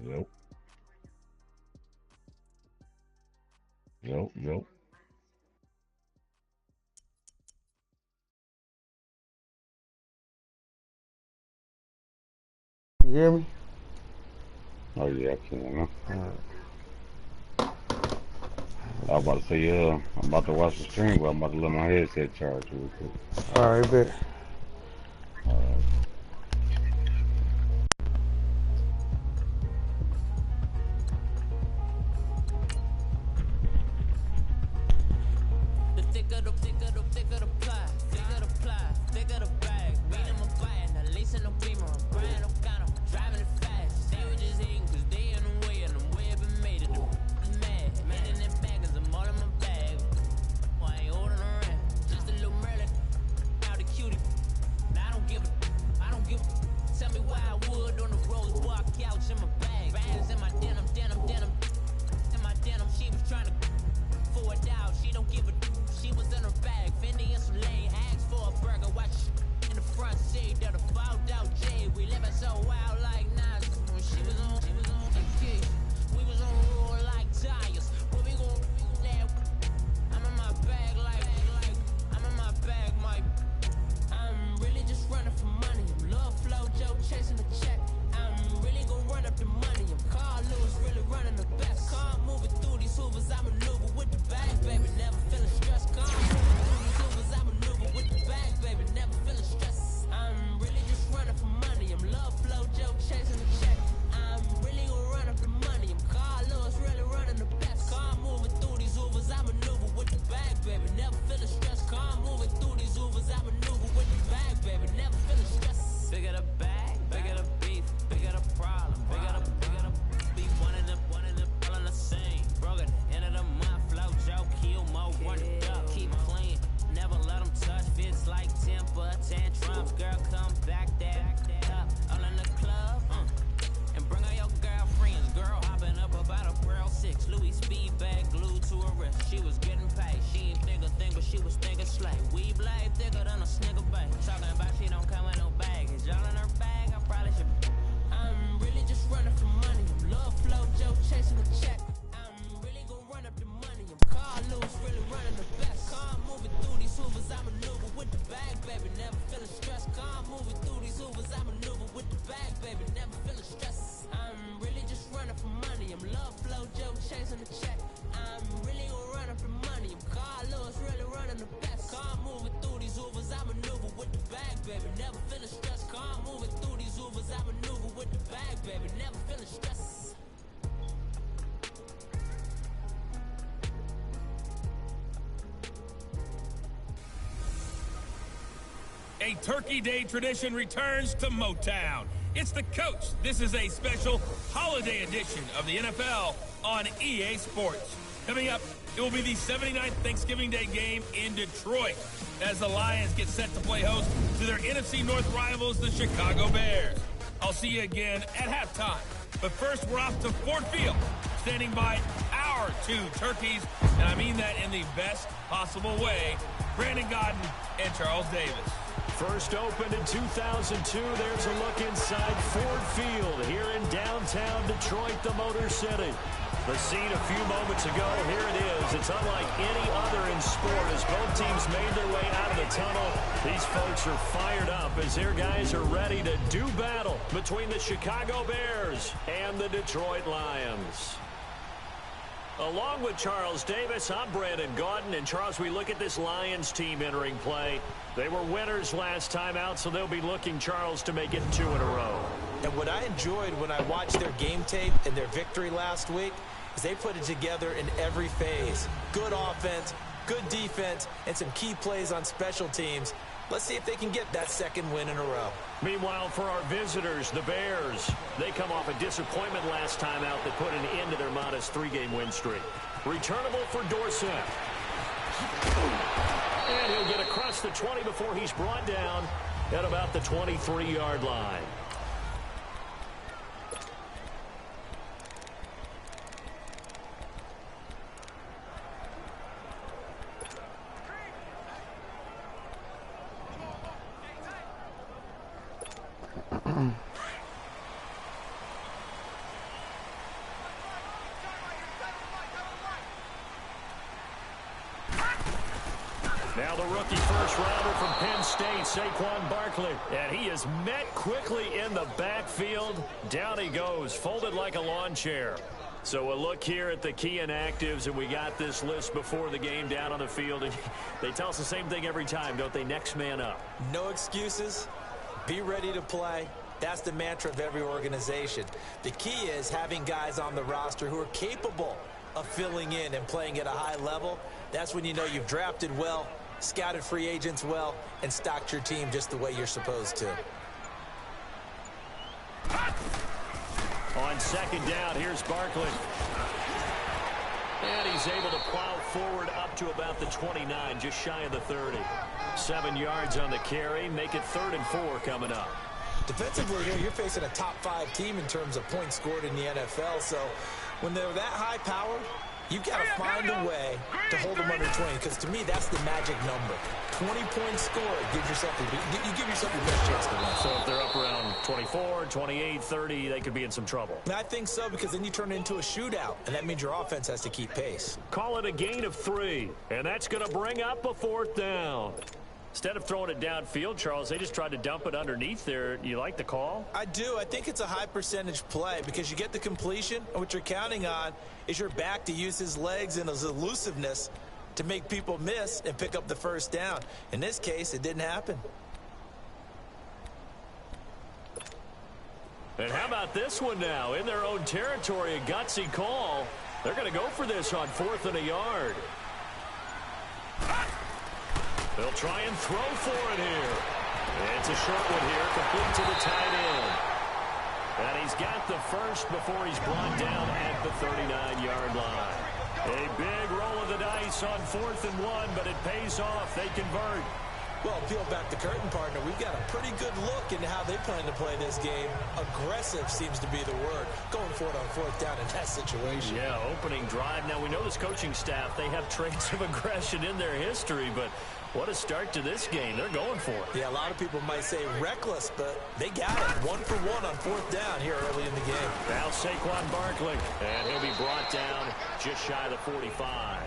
Yep. Yep. Yep. You hear me? Oh yeah, I can. Alright. I was about to say, I'm about to watch the stream, but I'm about to let my headset charge real quick. Alright, bet. A Turkey Day tradition returns to Motown. It's the Coach. This is a special holiday edition of the NFL on EA Sports. Coming up, it will be the 79th Thanksgiving Day game in Detroit as the Lions get set to play host to their NFC North rivals, the Chicago Bears. I'll see you again at halftime. But first, we're off to Ford Field, standing by our two turkeys, and I mean that in the best possible way, Brandon Gaudin and Charles Davis. First opened in 2002, there's a look inside Ford Field here in downtown Detroit, the Motor City. The scene a few moments ago, here it is. It's unlike any other in sport as both teams made their way out of the tunnel. These folks are fired up as their guys are ready to do battle between the Chicago Bears and the Detroit Lions. Along with Charles Davis, I'm Brandon Gaudin. And Charles, we look at this Lions team entering play. They were winners last time out, so they'll be looking, Charles, to make it 2 in a row. And what I enjoyed when I watched their game tape and their victory last week is they put it together in every phase. Good offense, good defense, and some key plays on special teams. Let's see if they can get that second win in a row. Meanwhile, for our visitors, the Bears, they come off a disappointment last time out that put an end to their modest 3-game win streak. Returnable for Dorsett. And he'll get across the 20 before he's brought down at about the 23-yard line. Now the rookie first-rounder from Penn State, Saquon Barkley. And he is met quickly in the backfield. Down he goes, folded like a lawn chair. So a look here at the key inactives, and we got this list before the game down on the field. And they tell us the same thing every time, don't they? Next man up. No excuses. Be ready to play. That's the mantra of every organization. The key is having guys on the roster who are capable of filling in and playing at a high level. That's when you know you've drafted well, scouted free agents well, and stocked your team just the way you're supposed to. On second down, here's Barkley. And he's able to plow forward up to about the 29, just shy of the 30. 7 yards on the carry, make it 3rd and 4 coming up. Defensively here, you're facing a top-5 team in terms of points scored in the NFL, so when they're that high-powered, you've got to find a way to hold them under 20, because to me, that's the magic number. 20 points scored, you give yourself your best chance to win. So if they're up around 24, 28, 30, they could be in some trouble. I think so, because then you turn it into a shootout, and that means your offense has to keep pace. Call it a gain of 3, and that's going to bring up a 4th down. Instead of throwing it downfield, Charles, they just tried to dump it underneath there. You like the call? I do. I think it's a high-percentage play because you get the completion, and what you're counting on is your back to use his legs and his elusiveness to make people miss and pick up the 1st down. In this case, it didn't happen. And how about this one now? In their own territory, a gutsy call. They're going to go for this on 4th and a yard. They'll try and throw for it here. It's a short one here, complete to the tight end. And he's got the first before he's brought down at the 39-yard line. A big roll of the dice on 4th and 1, but it pays off. They convert. Well, peel back the curtain, partner. We've got a pretty good look into how they plan to play this game. Aggressive seems to be the word. Going for it on 4th down in that situation. Yeah, opening drive. Now, we know this coaching staff, they have traits of aggression in their history, but what a start to this game. They're going for it. Yeah, a lot of people might say reckless, but they got it. 1 for 1 on 4th down here early in the game. Now Saquon Barkley, and he'll be brought down just shy of the 45.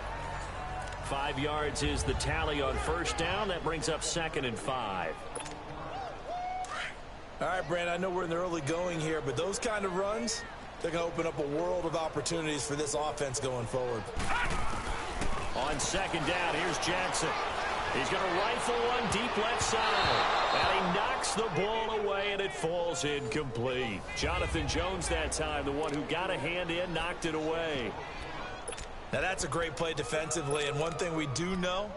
5 yards is the tally on 1st down. That brings up 2nd and 5. All right, Brandon, I know we're in the early going here, but those kind of runs, they're going to open up a world of opportunities for this offense going forward. On 2nd down, here's Jackson. He's going to rifle one deep left side. And he knocks the ball away, and it falls incomplete. Jonathan Jones that time, the one who got a hand in, knocked it away. Now, that's a great play defensively, and one thing we do know,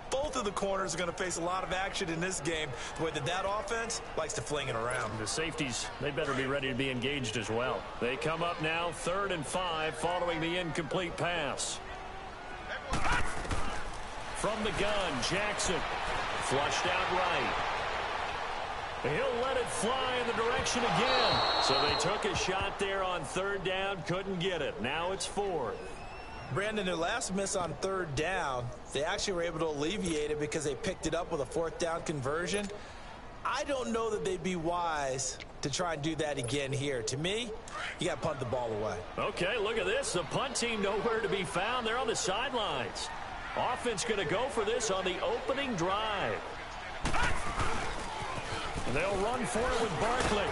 both of the corners are going to face a lot of action in this game, the way that offense likes to fling it around. The safeties, they better be ready to be engaged as well. They come up now 3rd and 5 following the incomplete pass. From the gun, Jackson, flushed out right. He'll let it fly in the direction again. So they took a shot there on 3rd down, couldn't get it. Now it's 4th. Brandon, their last miss on 3rd down, they actually were able to alleviate it because they picked it up with a 4th down conversion. I don't know that they'd be wise to try and do that again here. To me, you got to punt the ball away. Okay, look at this. The punt team nowhere to be found. They're on the sidelines. Offense going to go for this on the opening drive. They'll run for it with Barkley.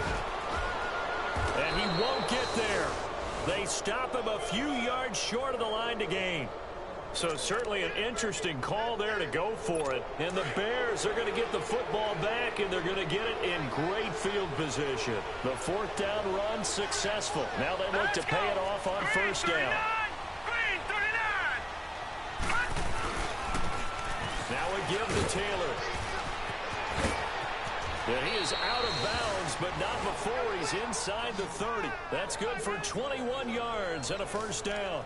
And he won't get there. They stop him a few yards short of the line to gain. So certainly an interesting call there to go for it. And the Bears are going to get the football back, and they're going to get it in great field position. The 4th down run successful. Now they look to pay it off on 1st down. Now a give to Taylor. And he is out of bounds, but not before he's inside the 30. That's good for 21 yards and a 1st down.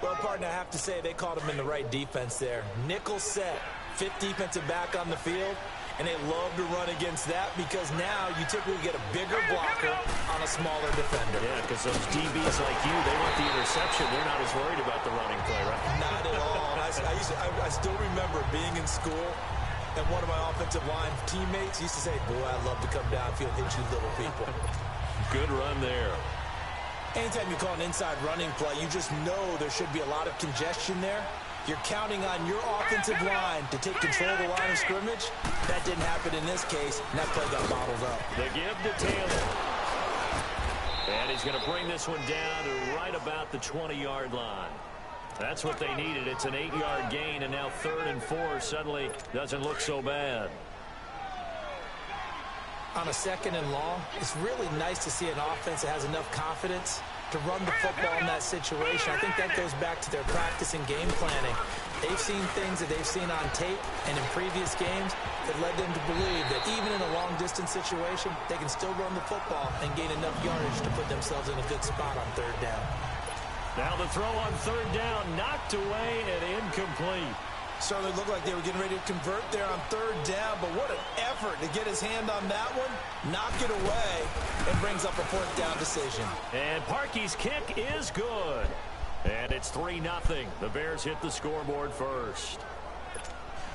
Well, partner, I have to say they called him in the right defense there. Nickel set, 5th defensive back on the field, and they love to run against that because now you typically get a bigger blocker on a smaller defender. Yeah, because those DBs like you, they want the interception. They're not as worried about the running play, right? Not at all. I still remember being in school, and one of my offensive line teammates used to say, boy, I love to come downfield and hit you little people. Good run there. Anytime you call an inside running play, you just know there should be a lot of congestion there. You're counting on your offensive line to take control of the line of scrimmage. That didn't happen in this case, and that play got bottled up. The give to Taylor. And he's going to bring this one down to right about the 20-yard line. That's what they needed. It's an 8-yard gain, and now 3rd and 4 suddenly doesn't look so bad. On a 2nd and long, it's really nice to see an offense that has enough confidence to run the football in that situation. I think that goes back to their practice and game planning. They've seen things that they've seen on tape and in previous games that led them to believe that even in a long-distance situation, they can still run the football and gain enough yardage to put themselves in a good spot on 3rd down. Now the throw on 3rd down, knocked away and incomplete. Certainly looked like they were getting ready to convert there on 3rd down, but what an effort to get his hand on that one, knock it away, and brings up a 4th down decision. And Parkey's kick is good. And it's 3-0. The Bears hit the scoreboard first.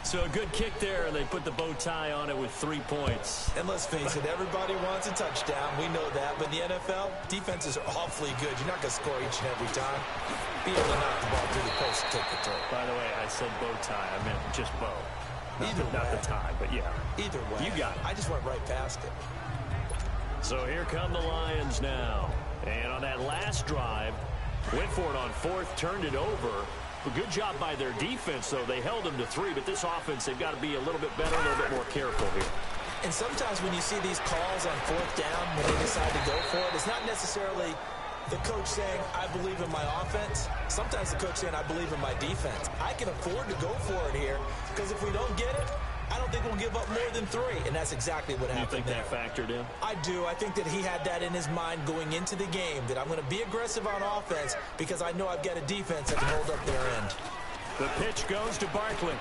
So a good kick there, and they put the bow tie on it with 3 points. And let's face it, everybody wants a touchdown. We know that. But in the NFL, defenses are awfully good. You're not going to score each and every time. Be able to knock the ball through the post and take the throw. By the way, I said bow tie. I meant just bow. Not the tie, but yeah. Either way. You got it. I just went right past it. So here come the Lions now. And on that last drive, went for it on 4th, turned it over. A good job by their defense, though. They held them to 3, but this offense, they've got to be a little bit better, a little bit more careful here. And sometimes when you see these calls on 4th down, when they decide to go for it, it's not necessarily the coach saying, I believe in my offense. Sometimes the coach saying, I believe in my defense. I can afford to go for it here, because if we don't get it, I don't think we'll give up more than 3, and that's exactly what happened there. You think that factored in? I do. I think that he had that in his mind going into the game, that I'm going to be aggressive on offense because I know I've got a defense that can hold up their end. The pitch goes to Barkley.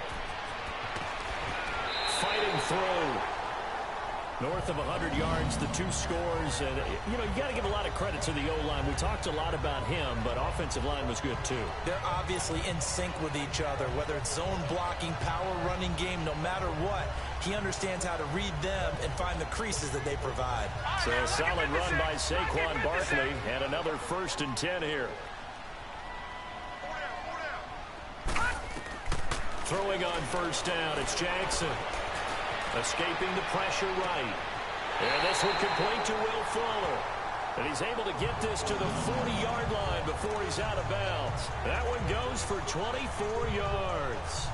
Fighting through. North of 100 yards, the 2 scores. And, you know, you got to give a lot of credit to the O-line. We talked a lot about him, but offensive line was good, too. They're obviously in sync with each other, whether it's zone blocking, power running game, no matter what. He understands how to read them and find the creases that they provide. So a solid run by Saquon Barkley, and another 1st and 10 here. Throwing on 1st down, it's Jackson. Escaping the pressure right. And this one complete to Will Fuller. And he's able to get this to the 40-yard line before he's out of bounds. That one goes for 24 yards.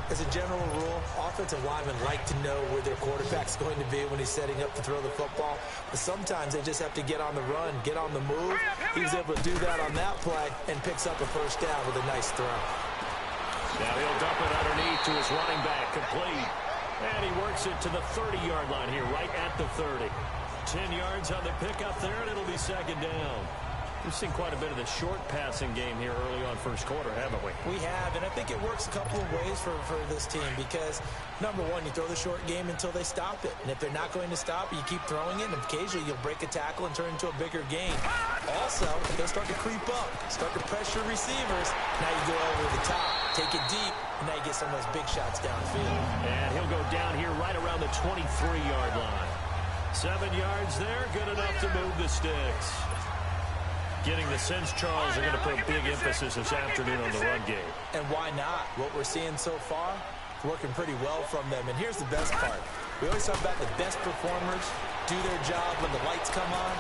As a general rule, offensive linemen like to know where their quarterback's going to be when he's setting up to throw the football. But sometimes they just have to get on the run, get on the move. He was able to do that on that play and picks up a 1st down with a nice throw. Now he'll dump it underneath to his running back, complete. And he works it to the 30-yard line here, right at the 30. 10 yards on the pickup there, and it'll be 2nd down. We've seen quite a bit of the short passing game here early on 1st quarter, haven't we? We have, and I think it works a couple of ways for this team because, number one, you throw the short game until they stop it. And if they're not going to stop it, you keep throwing it, and occasionally you'll break a tackle and turn it into a bigger gain. Also, they'll start to creep up, start to pressure receivers. Now you go over the top, take it deep, and now you get some of those big shots downfield. And he'll go down here right around the 23-yard line. 7 yards there, good enough to move the sticks. Getting the sense Charles are going to put a big emphasis this afternoon on the run game. And why not? What we're seeing so far, working pretty well from them. And here's the best part. We always talk about the best performers do their job when the lights come on.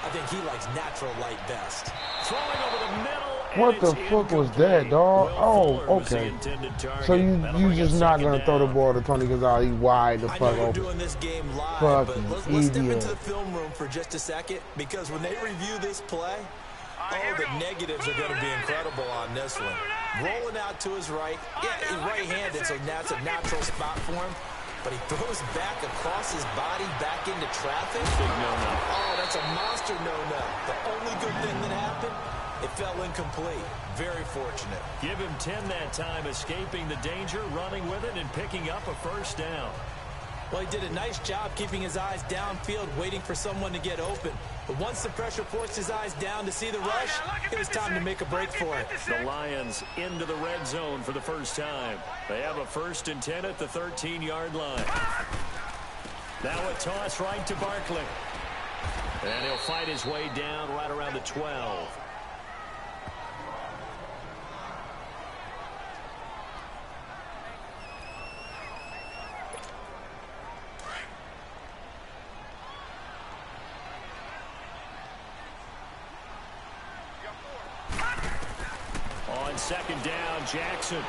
I think he likes natural light best. Throwing over the middle. What the fuck was that, dog? Oh, okay. So you just not gonna throw the ball to Tony Gonzalez wide the fuck I know we're open. doing this game live, Fucking but let's step idiot. into the film room for just a second because when they review this play, the negatives are going to be incredible on this one. Rolling out to his right. Yeah, he's right-handed, so that's a natural spot for him. But he throws back across his body, back into traffic. Big no-no. Oh, that's a monster no-no. The only good thing that happened, it fell incomplete. Very fortunate. Give him 10 that time, escaping the danger, running with it, and picking up a 1st down. Well, he did a nice job keeping his eyes downfield, waiting for someone to get open. But once the pressure forced his eyes down to see the rush, it was time to make a break for it. The Lions into the red zone for the first time. They have a 1st and 10 at the 13-yard line. Now a toss right to Barkley. And he'll fight his way down right around the 12. on second down. Jackson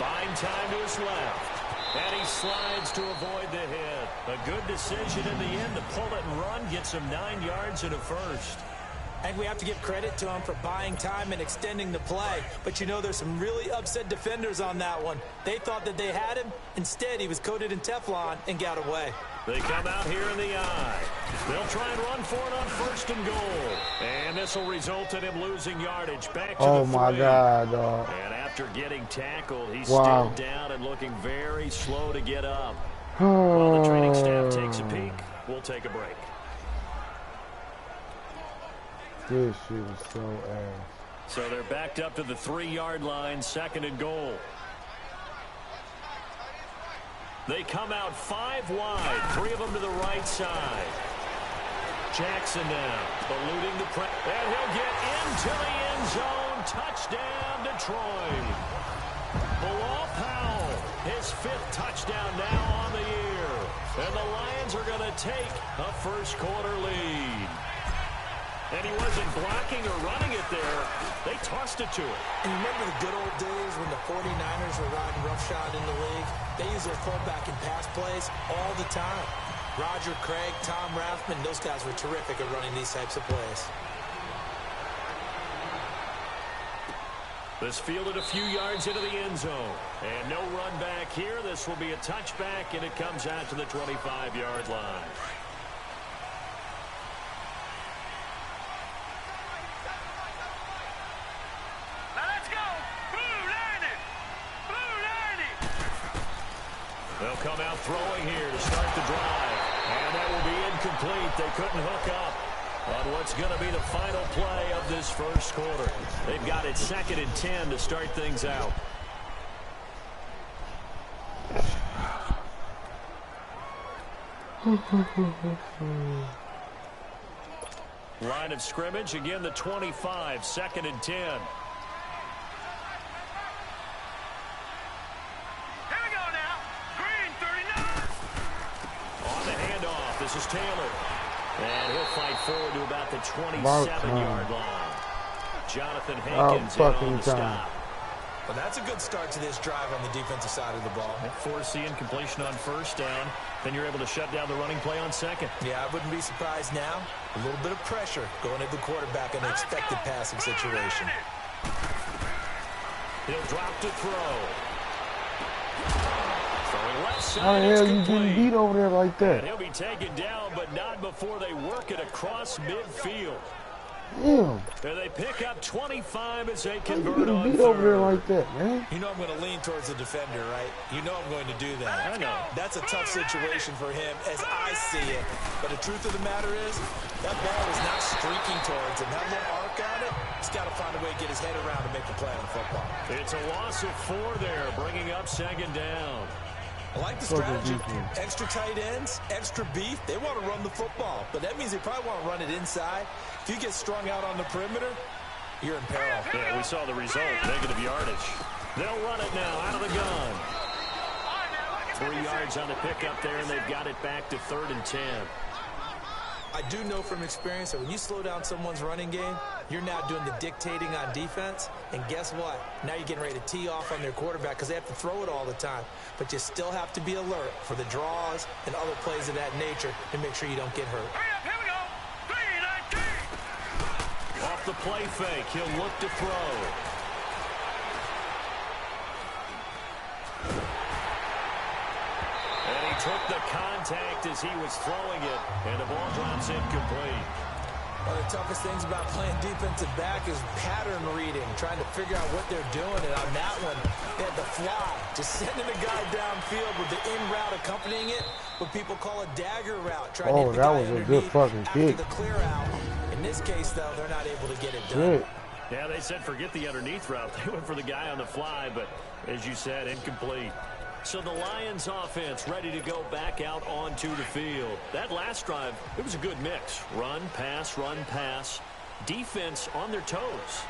buying time to his left. And he slides to avoid the hit. A good decision in the end to pull it and run. Gets him 9 yards and a first. I think we have to give credit to him for buying time and extending the play. But you know, there's some really upset defenders on that one. They thought that they had him. Instead, he was coated in Teflon and got away. They come out here in the eye. They'll try and run for it on first and goal. And this will result in him losing yardage. Back to the 3. My God, dog. And after getting tackled, he's Wow. still down and looking very slow to get up. While the training staff takes a peek, we'll take a break. This shit is so ass. So they're backed up to the 3-yard line, second and goal. They come out 5 wide, 3 of them to the right side. Jackson now, eluding the press, and he'll get into the end zone. Touchdown, Detroit. Bilal Powell, his 5th touchdown now on the year. And the Lions are going to take a first-quarter lead. And he wasn't blocking or running it there. They tossed it to him. And you remember the good old days when the 49ers were riding roughshod in the league? They use their fullback in pass plays all the time. Roger Craig, Tom Rathman, those guys were terrific at running these types of plays. This fielded a few yards into the end zone. And no run back here. This will be a touchback, and it comes out to the 25-yard line. They'll come out throwing here to start the drive. And that will be incomplete. They couldn't hook up on what's going to be the final play of this first quarter. They've got it 2nd and 10 to start things out. Line of scrimmage, again the 25, 2nd and 10. This is Taylor. And he'll fight forward to about the 27-yard line. Jonathan Hankins on the stop. Well, that's a good start to this drive on the defensive side of the ball. Force the incompletion on first down. Then you're able to shut down the running play on second. Yeah, I wouldn't be surprised now. A little bit of pressure going at the quarterback in an expected passing situation. He'll drop to throw. How the hell you getting beat over there like that? And he'll be taken down, but not before they work it across midfield. Damn. And they pick up 25 as they convert on beat third. over there like that, man. You know I'm going to lean towards the defender, right? You know I'm going to do that. I know. That's a tough situation for him as I see it. But the truth of the matter is, that ball is not streaking towards him. That little arc on it, he's got to find a way to get his head around to make the play on the football. It's a loss of 4 there, bringing up 2nd down. I like the strategy. Extra tight ends, extra beef. They want to run the football, but that means they probably want to run it inside. If you get strung out on the perimeter, you're in peril. Yeah, we saw the result, negative yardage. They'll run it now out of the gun. 3 yards on the pickup there, and they've got it back to 3rd and 10. I do know from experience that when you slow down someone's running game, you're now doing the dictating on defense. And guess what? Now you're getting ready to tee off on their quarterback because they have to throw it all the time. But you still have to be alert for the draws and other plays of that nature to make sure you don't get hurt. Here we go. 3-19. Off the play fake, he'll look to throw. Took the contact as he was throwing it, and the ball drops incomplete. One of the toughest things about playing defensive back is pattern reading, trying to figure out what they're doing. And on that one, they had the fly, just sending the guy downfield with the in route accompanying it, what people call a dagger route. Trying to hit the guy that was a good fucking kick. After the clear out. In this case, though, they're not able to get it done. Yeah, they said forget the underneath route. They went for the guy on the fly, but as you said, incomplete. So the Lions offense ready to go back out onto the field. That last drive, it was a good mix. Run, pass, defense on their toes.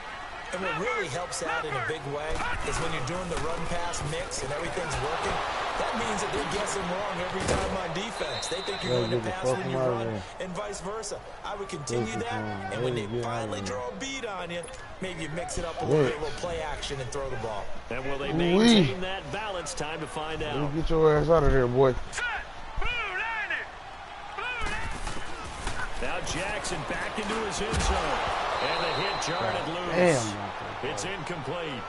And what really helps out in a big way is when you're doing the run-pass mix and everything's working, That means that they're guessing wrong every time on defense. They think you're going to pass when you run and vice versa. I would continue that, and when they finally draw a beat on you, maybe you mix it up a little bit, a little play action, and throw the ball. And will they maintain that balance? Time to find out. Get your ass out of there, boy. Now Jackson back into his end zone. And the hit jarred it loose. Damn. It's incomplete.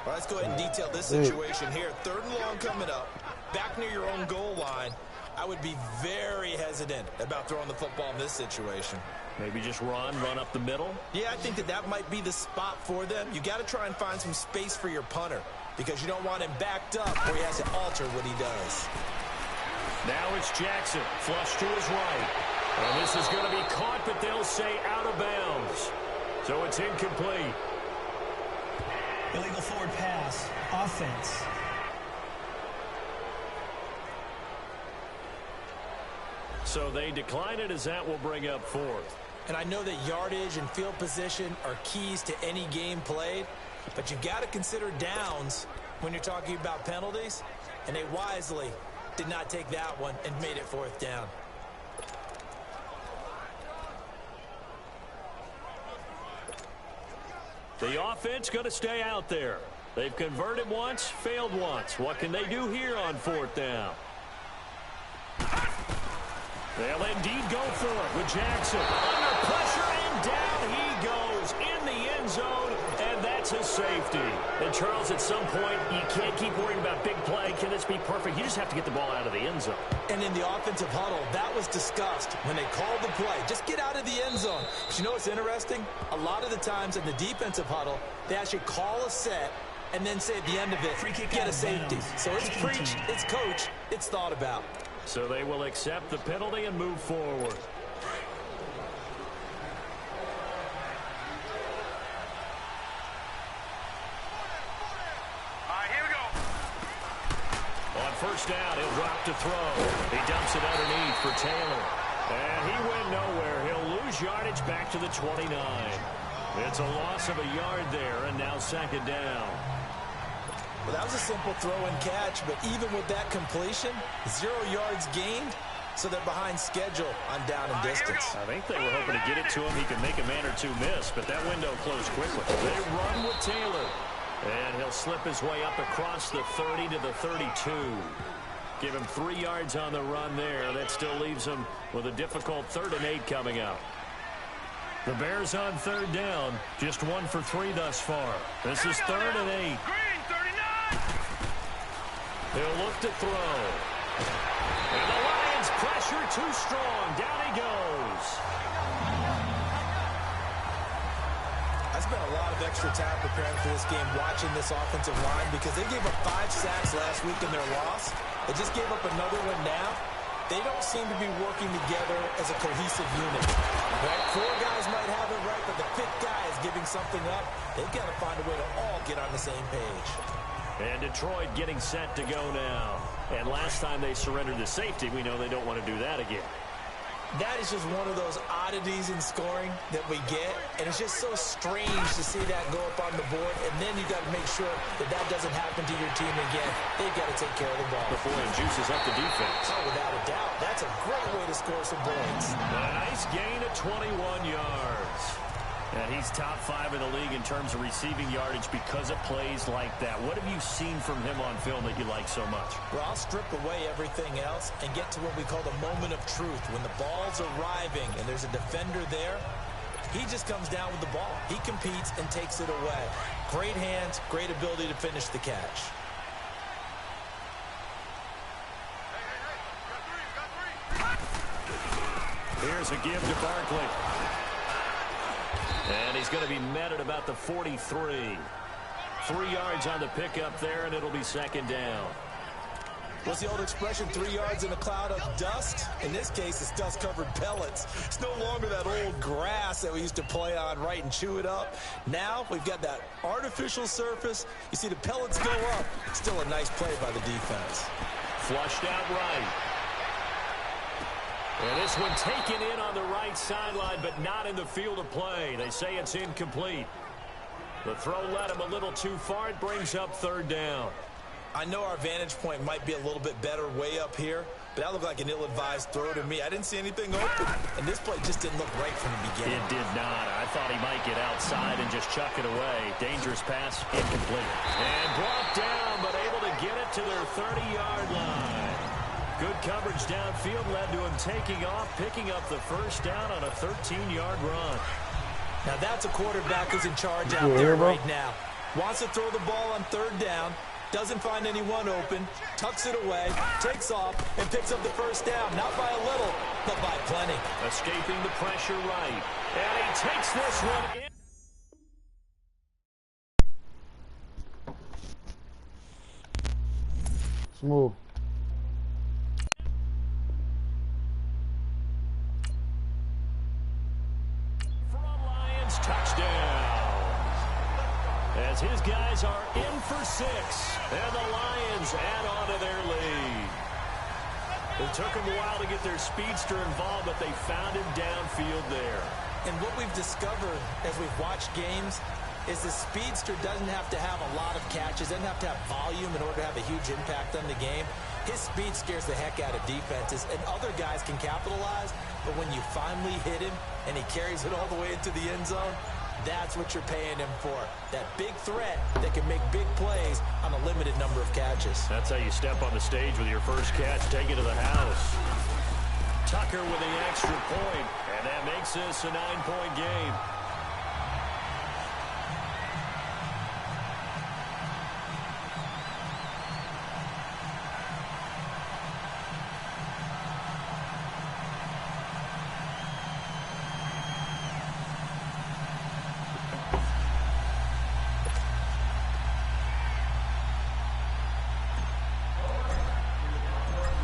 Well, let's go ahead and detail this situation here. 3rd and long coming up. Back near your own goal line. I would be very hesitant about throwing the football in this situation. Maybe just run up the middle? Yeah, I think that might be the spot for them. You got to try and find some space for your punter because you don't want him backed up where he has to alter what he does. Now it's Jackson, flush to his right. And this is going to be caught, but they'll say out of bounds. So it's incomplete. Illegal forward pass. Offense. So they decline it as that will bring up 4th. And I know that yardage and field position are keys to any game played, but you've got to consider downs when you're talking about penalties, and they wisely did not take that one and made it 4th down. The offense going to stay out there. They've converted once, failed once. What can they do here on 4th down? They'll indeed go for it with Jackson. Under pressure, and down he goes in the end zone, and that's a safety. And, Charles, at some point, you can't keep worrying about big play. Can this be perfect? You just have to get the ball out of the end zone. And in the offensive huddle, that was discussed when they called the play. Just get out of the end zone. But you know what's interesting? A lot of the times in the defensive huddle, they actually call a set and then say at the end of it, get a safety. So it's preached, it's coached, it's thought about. So they will accept the penalty and move forward. On 1st down, he'll drop to throw. He dumps it underneath for Taylor. And he went nowhere. He'll lose yardage back to the 29. It's a loss of a yard there, and now 2nd down. Well, that was a simple throw and catch, but even with that completion, 0 yards gained, so they're behind schedule on down and distance. I think they were hoping to get it to him. He could make a man or two miss, but that window closed quickly. They run with Taylor, and he'll slip his way up across the 30 to the 32. Give him 3 yards on the run there. That still leaves him with a difficult 3rd and 8 coming up. The Bears on 3rd down, just 1 for 3 thus far. This is 3rd and 8. He'll look to throw. And the Lions pressure too strong. Down he goes. I spent a lot of extra time preparing for this game, watching this offensive line, because they gave up 5 sacks last week in their loss. They just gave up another one now. They don't seem to be working together as a cohesive unit. Right? 4 guys might have it right, but the 5th guy is giving something up. They've got to find a way to all get on the same page. And Detroit getting set to go now. And last time they surrendered the safety, we know they don't want to do that again. That is just one of those oddities in scoring that we get, and it's just so strange to see that go up on the board, and then you got to make sure that that doesn't happen to your team again. They've got to take care of the ball. Before it juices up the defense. Oh, without a doubt. That's a great way to score some points. A nice gain of 21 yards. And he's top 5 in the league in terms of receiving yardage because of plays like that. What have you seen from him on film that you like so much? Well, I'll strip away everything else and get to what we call the moment of truth. When the ball's arriving and there's a defender there, he just comes down with the ball. He competes and takes it away. Great hands, great ability to finish the catch. Here's a give to Barkley. And he's going to be met at about the 43. 3 yards on the pickup there, and it'll be 2nd down. What's the old expression, 3 yards in a cloud of dust? In this case, it's dust-covered pellets. It's no longer that old grass that we used to play on, right, and chew it up. Now we've got that artificial surface. You see the pellets go up. Still a nice play by the defense. Flushed out right. And this one taken in on the right sideline, but not in the field of play. They say it's incomplete. The throw led him a little too far. It brings up 3rd down. I know our vantage point might be a little bit better way up here, but that looked like an ill-advised throw to me. I didn't see anything open, and this play just didn't look right from the beginning. It did not. I thought he might get outside and just chuck it away. Dangerous pass, incomplete. And brought down, but able to get it to their 30-yard line. Good coverage downfield led to him taking off, picking up the first down on a 13-yard run. Now that's a quarterback who's in charge out there right now. Wants to throw the ball on third down. Doesn't find anyone open, tucks it away, takes off, and picks up the first down. Not by a little, but by plenty. Escaping the pressure right. And he takes this one in. Smooth. For a Lions touchdown. As his guys are in for 6, and the Lions add on to their lead. It took them a while to get their speedster involved, but they found him downfield there. And what we've discovered as we've watched games is the speedster doesn't have to have a lot of catches, doesn't have to have volume in order to have a huge impact on the game. His speed scares the heck out of defenses, and other guys can capitalize, but when you finally hit him and he carries it all the way into the end zone, that's what you're paying him for. That big threat that can make big plays on a limited number of catches. That's how you step on the stage with your first catch, take it to the house. Tucker with the extra point, and that makes this a 9-point game.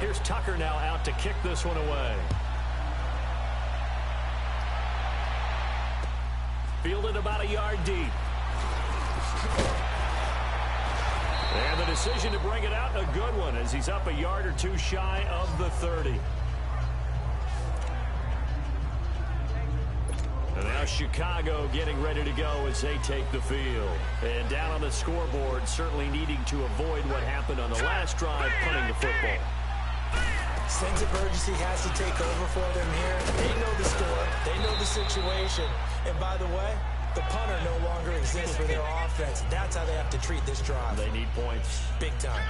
Here's Tucker now out to kick this one away. Fielded about a yard deep. And the decision to bring it out, a good one, as he's up a yard or two shy of the 30. And now Chicago getting ready to go as they take the field. And down on the scoreboard, certainly needing to avoid what happened on the last drive, punting the football. Sense of urgency has to take over for them here. They know the score. They know the situation. And by the way, the punter no longer exists for their offense. That's how they have to treat this drive. They need points. Big time.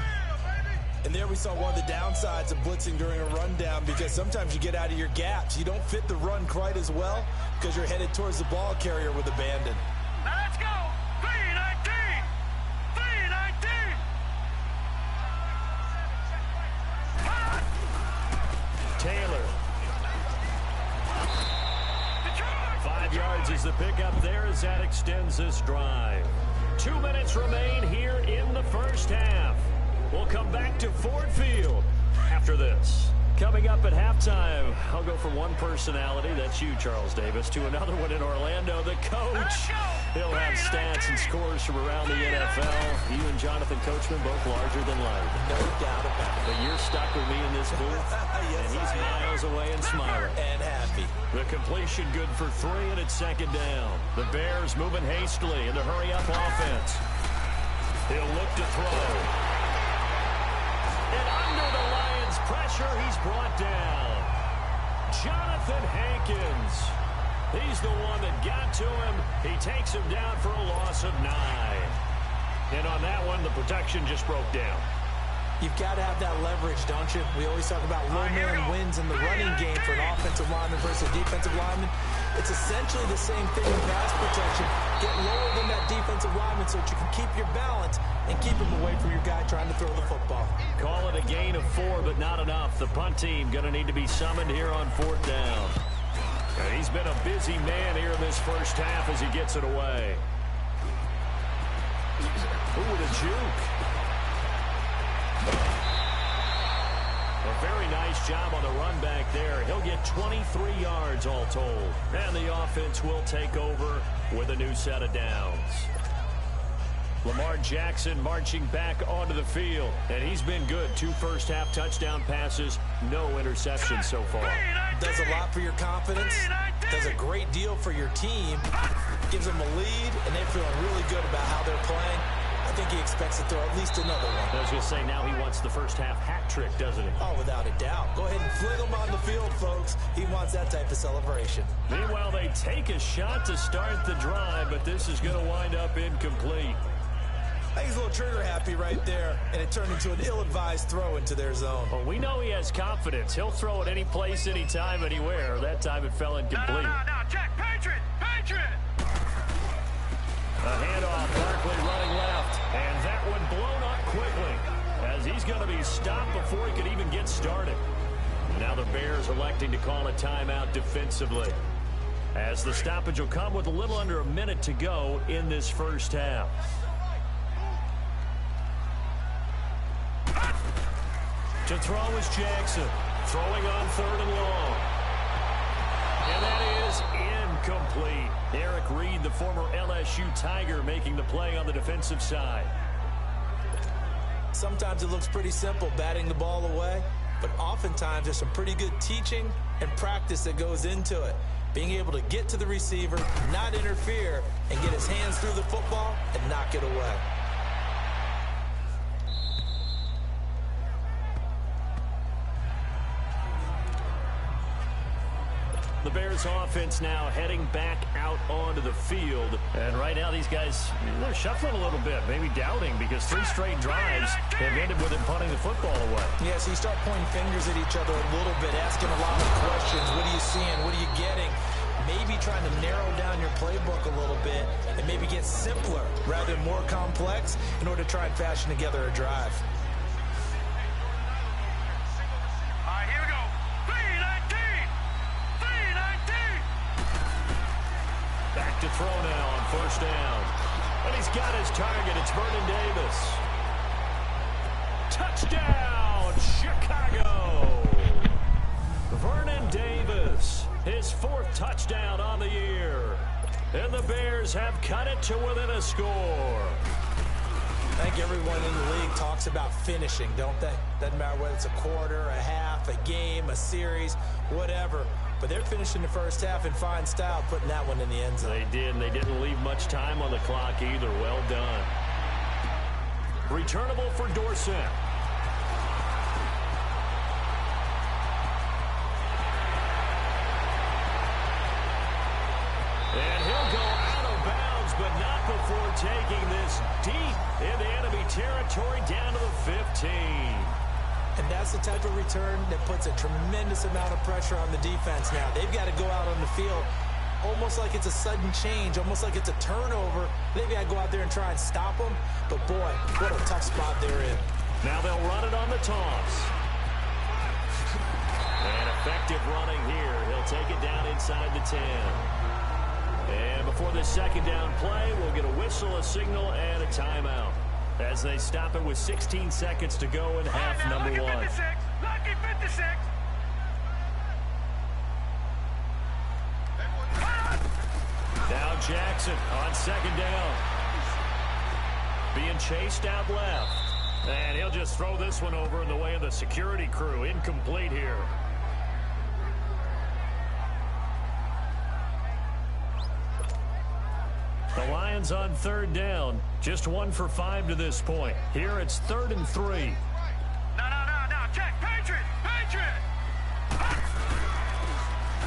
And there we saw one of the downsides of blitzing during a rundown, because sometimes you get out of your gaps. You don't fit the run quite as well because you're headed towards the ball carrier with abandon. Now let's go. 319. 319. Taylor. 5 yards is the pickup there as that extends this drive. 2 minutes remain here in the first half. We'll come back to Ford Field after this. Coming up at halftime, I'll go from one personality, that's you, Charles Davis, to another one in Orlando, the coach. He'll have stats and scores from around the NFL. You and Jonathan Coachman both larger than life. No doubt about it. But you're stuck with me in this booth, Yes, and he's miles away and smiling. And happy. The completion good for 3, and it's second down. The Bears moving hastily in the hurry-up offense. He'll look to throw. And under the Lions' pressure, he's brought down. Jonathan Hankins. He's the one that got to him. He takes him down for a loss of 9. And on that one, the protection just broke down. You've got to have that leverage, don't you? We always talk about low man wins in the running game for an offensive lineman versus defensive lineman. It's essentially the same thing in pass protection. Get lower than that defensive lineman so that you can keep your balance and keep him away from your guy trying to throw the football. Call it a gain of 4, but not enough. The punt team going to need to be summoned here on 4th down. And he's been a busy man here in this first half as he gets it away. Ooh, with a juke. A very nice job on the run back there. He'll get 23 yards all told. And the offense will take over with a new set of downs. Lamar Jackson marching back onto the field. And he's been good. 2 first-half touchdown passes. No interceptions so far. Does a lot for your confidence. Does a great deal for your team. Gives them a lead, and they're feeling really good about how they're playing. think he expects to throw at least another one. I was going to say, now he wants the first half hat trick, doesn't he? Oh, without a doubt. Go ahead and fling him on the field, folks. He wants that type of celebration. Meanwhile, they take a shot to start the drive, but this is going to wind up incomplete. I think he's a little trigger happy right there, and it turned into an ill-advised throw into their zone. Well, we know he has confidence. He'll throw it any place, anytime, anywhere. That time it fell incomplete. No, check, Patriot! A handoff, Barkley running left, and that one blown up quickly as he's going to be stopped before he could even get started. Now the Bears electing to call a timeout defensively, as the stoppage will come with a little under a minute to go in this first half. To throw is Jackson, throwing on 3rd and long. And that is incomplete. Eric Reed, the former LSU Tiger, making the play on the defensive side. Sometimes it looks pretty simple, batting the ball away, but oftentimes there's some pretty good teaching and practice that goes into it. Being able to get to the receiver, not interfere, and get his hands through the football and knock it away. The Bears offense now heading back out onto the field. And right now these guys, they're shuffling a little bit, maybe doubting, because 3 straight drives have ended with him punting the football away. Yeah, so you start pointing fingers at each other a little bit, asking a lot of questions. What are you seeing? What are you getting? Maybe trying to narrow down your playbook a little bit and maybe get simpler rather than more complex in order to try and fashion together a drive. To throw now on 1st down. And he's got his target. It's Vernon Davis. Touchdown, Chicago! Vernon Davis, his 4th touchdown on the year. And the Bears have cut it to within a score. I think everyone in the league talks about finishing, don't they? Doesn't matter whether it's a quarter, a half, a game, a series, whatever. But they're finishing the first half in fine style, putting that one in the end zone. They did, and they didn't leave much time on the clock either. Well done. Returnable for Dorsett. And he'll go out of bounds, but not before taking this deep into enemy territory down to the 15. And that's the type of return that puts a tremendous amount of pressure on the defense now. They've got to go out on the field almost like it's a sudden change, almost like it's a turnover. They've got to go out there and try and stop them. But, boy, what a tough spot they're in. Now they'll run it on the toss. And effective running here. He'll take it down inside the 10. And before this 2nd down play, we'll get a whistle, a signal, and a timeout, as they stop it with 16 seconds to go in half number 1. Lucky 56. Now Jackson on 2nd down. Being chased out left. And he'll just throw this one over in the way of the security crew. Incomplete here. The Lions on 3rd down. Just 1 for 5 to this point. Here it's 3rd and 3. No. Check, Patriot!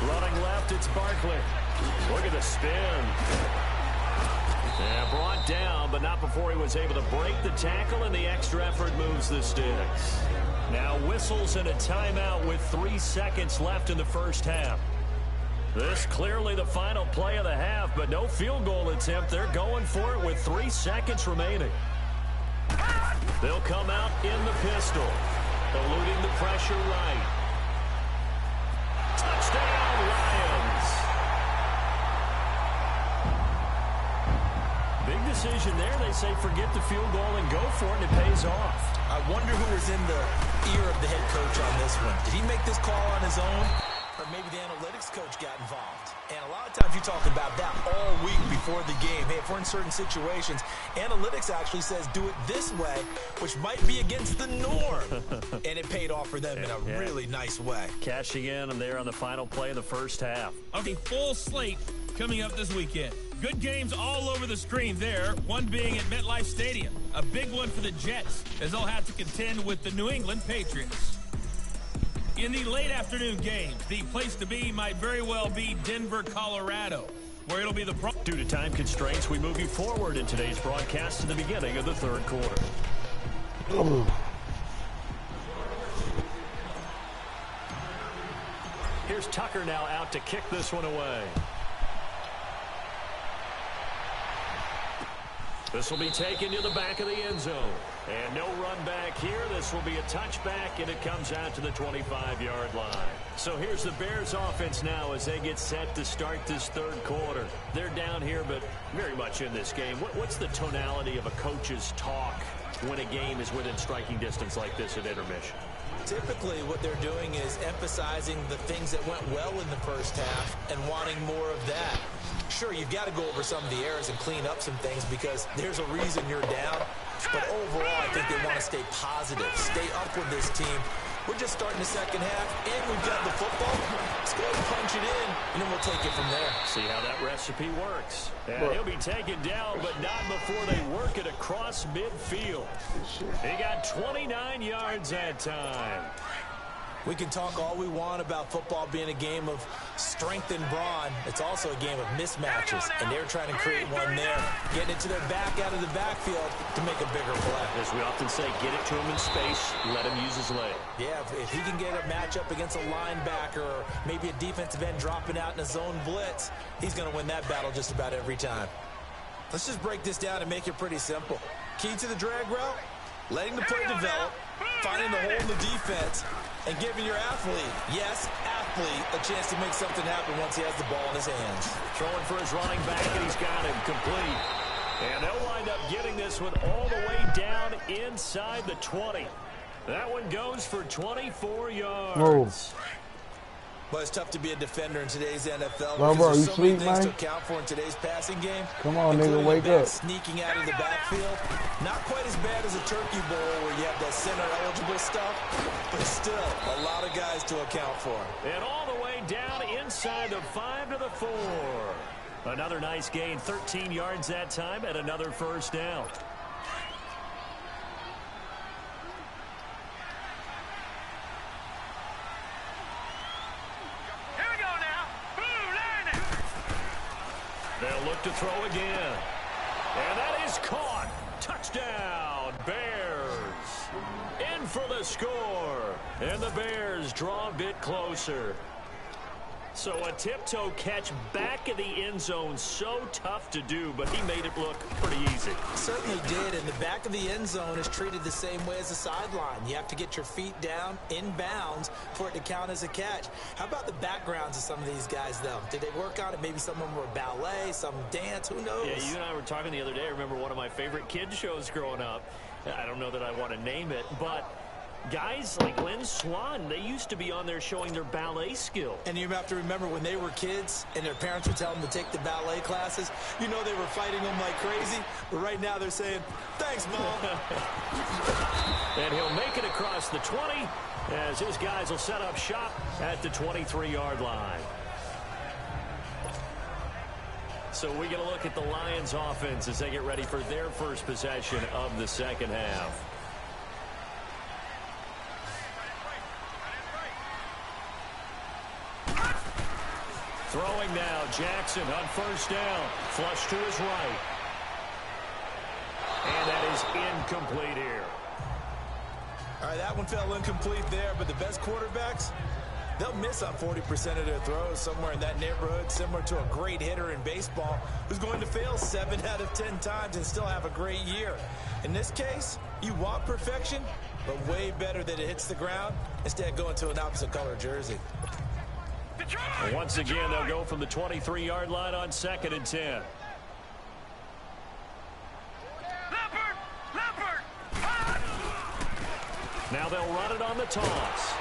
Running left, it's Barkley. Look at the spin. Yeah, brought down, but not before he was able to break the tackle, and the extra effort moves the sticks. Now whistles and a timeout with 3 seconds left in the first half. This clearly the final play of the half, but no field goal attempt. They're going for it with 3 seconds remaining. They'll come out in the pistol, eluding the pressure right. Touchdown, Lions! Big decision there. They say forget the field goal and go for it, and it pays off. I wonder who was in the ear of the head coach on this one. Did he make this call on his own? Or maybe the analytics coach got involved. And a lot of times you talk about that all week before the game. Hey, if we're in certain situations, analytics actually says do it this way, which might be against the norm. And it paid off for them in a really nice way. Cashing in, and they're on the final play of the first half. Okay, full slate coming up this weekend. Good games all over the screen there, one being at MetLife Stadium. A big one for the Jets, as they'll have to contend with the New England Patriots. In the late afternoon games, the place to be might very well be Denver, Colorado, where it'll be the... Due to time constraints, we move you forward in today's broadcast to the beginning of the third quarter. Here's Tucker now out to kick this one away. This will be taken to the back of the end zone. And no run back here. This will be a touchback, and it comes out to the 25-yard line. So here's the Bears offense now as they get set to start this third quarter. They're down here, but very much in this game. What's the tonality of a coach's talk when a game is within striking distance like this at intermission? Typically, what they're doing is emphasizing the things that went well in the first half and wanting more of that. Sure, you've got to go over some of the errors and clean up some things because there's a reason you're down. But overall, I think they want to stay positive, stay up with this team. We're just starting the second half, and we've got the football. Let's go ahead and punch it in, and then we'll take it from there. See how that recipe works. And he'll be taken down, but not before they work it across midfield. He got 29 yards that time. We can talk all we want about football being a game of strength and brawn. It's also a game of mismatches, and they're trying to create one there, getting it to their back out of the backfield to make a bigger play. As we often say, get it to him in space, let him use his leg. Yeah, if he can get a matchup against a linebacker or maybe a defensive end dropping out in a zone blitz, he's going to win that battle just about every time. Let's just break this down and make it pretty simple. Key to the drag route, letting the play develop, finding the hole in the defense, and giving your athlete, yes, athlete, a chance to make something happen once he has the ball in his hands. Throwing for his running back, and he's got him complete. And they'll wind up getting this one all the way down inside the 20. That one goes for 24 yards. Whoa. But it's tough to be a defender in today's NFL. Bro, There's you so many sleep, things man? to account for in today's passing game. Come on, nigga, wake up. Sneaking out of the backfield. Not quite as bad as a turkey bowl where you have that center-eligible stuff, but still a lot of guys to account for. And all the way down inside the 5 to the 4. Another nice gain, 13 yards that time, and another first down. They'll look to throw again. And that is caught. Touchdown, Bears. In for the score. And the Bears draw a bit closer. So a tiptoe catch back in the end zone, so tough to do, but he made it look pretty easy. Certainly did, and the back of the end zone is treated the same way as the sideline. You have to get your feet down in bounds for it to count as a catch. How about the backgrounds of some of these guys, though? Did they work on it? Maybe some of them were ballet, some dance, who knows? Yeah, you and I were talking the other day. I remember one of my favorite kids shows growing up. I don't know that I want to name it, but guys like Lynn Swan, they used to be on there showing their ballet skill. And you have to remember when they were kids and their parents would tell them to take the ballet classes, you know they were fighting them like crazy. But right now they're saying, thanks, Mom. And he'll make it across the 20 as his guys will set up shop at the 23-yard line. So we get a look at the Lions offense as they get ready for their first possession of the second half. Throwing now, Jackson on first down. Flush to his right. And that is incomplete here. All right, that one fell incomplete there, but the best quarterbacks, they'll miss on 40% of their throws, somewhere in that neighborhood, similar to a great hitter in baseball who's going to fail 7 out of 10 times and still have a great year. In this case, you want perfection, but way better that it hits the ground instead of going to an opposite color jersey. And once again, they'll go from the 23-yard line on 2nd and 10. Now they'll run it on the toss.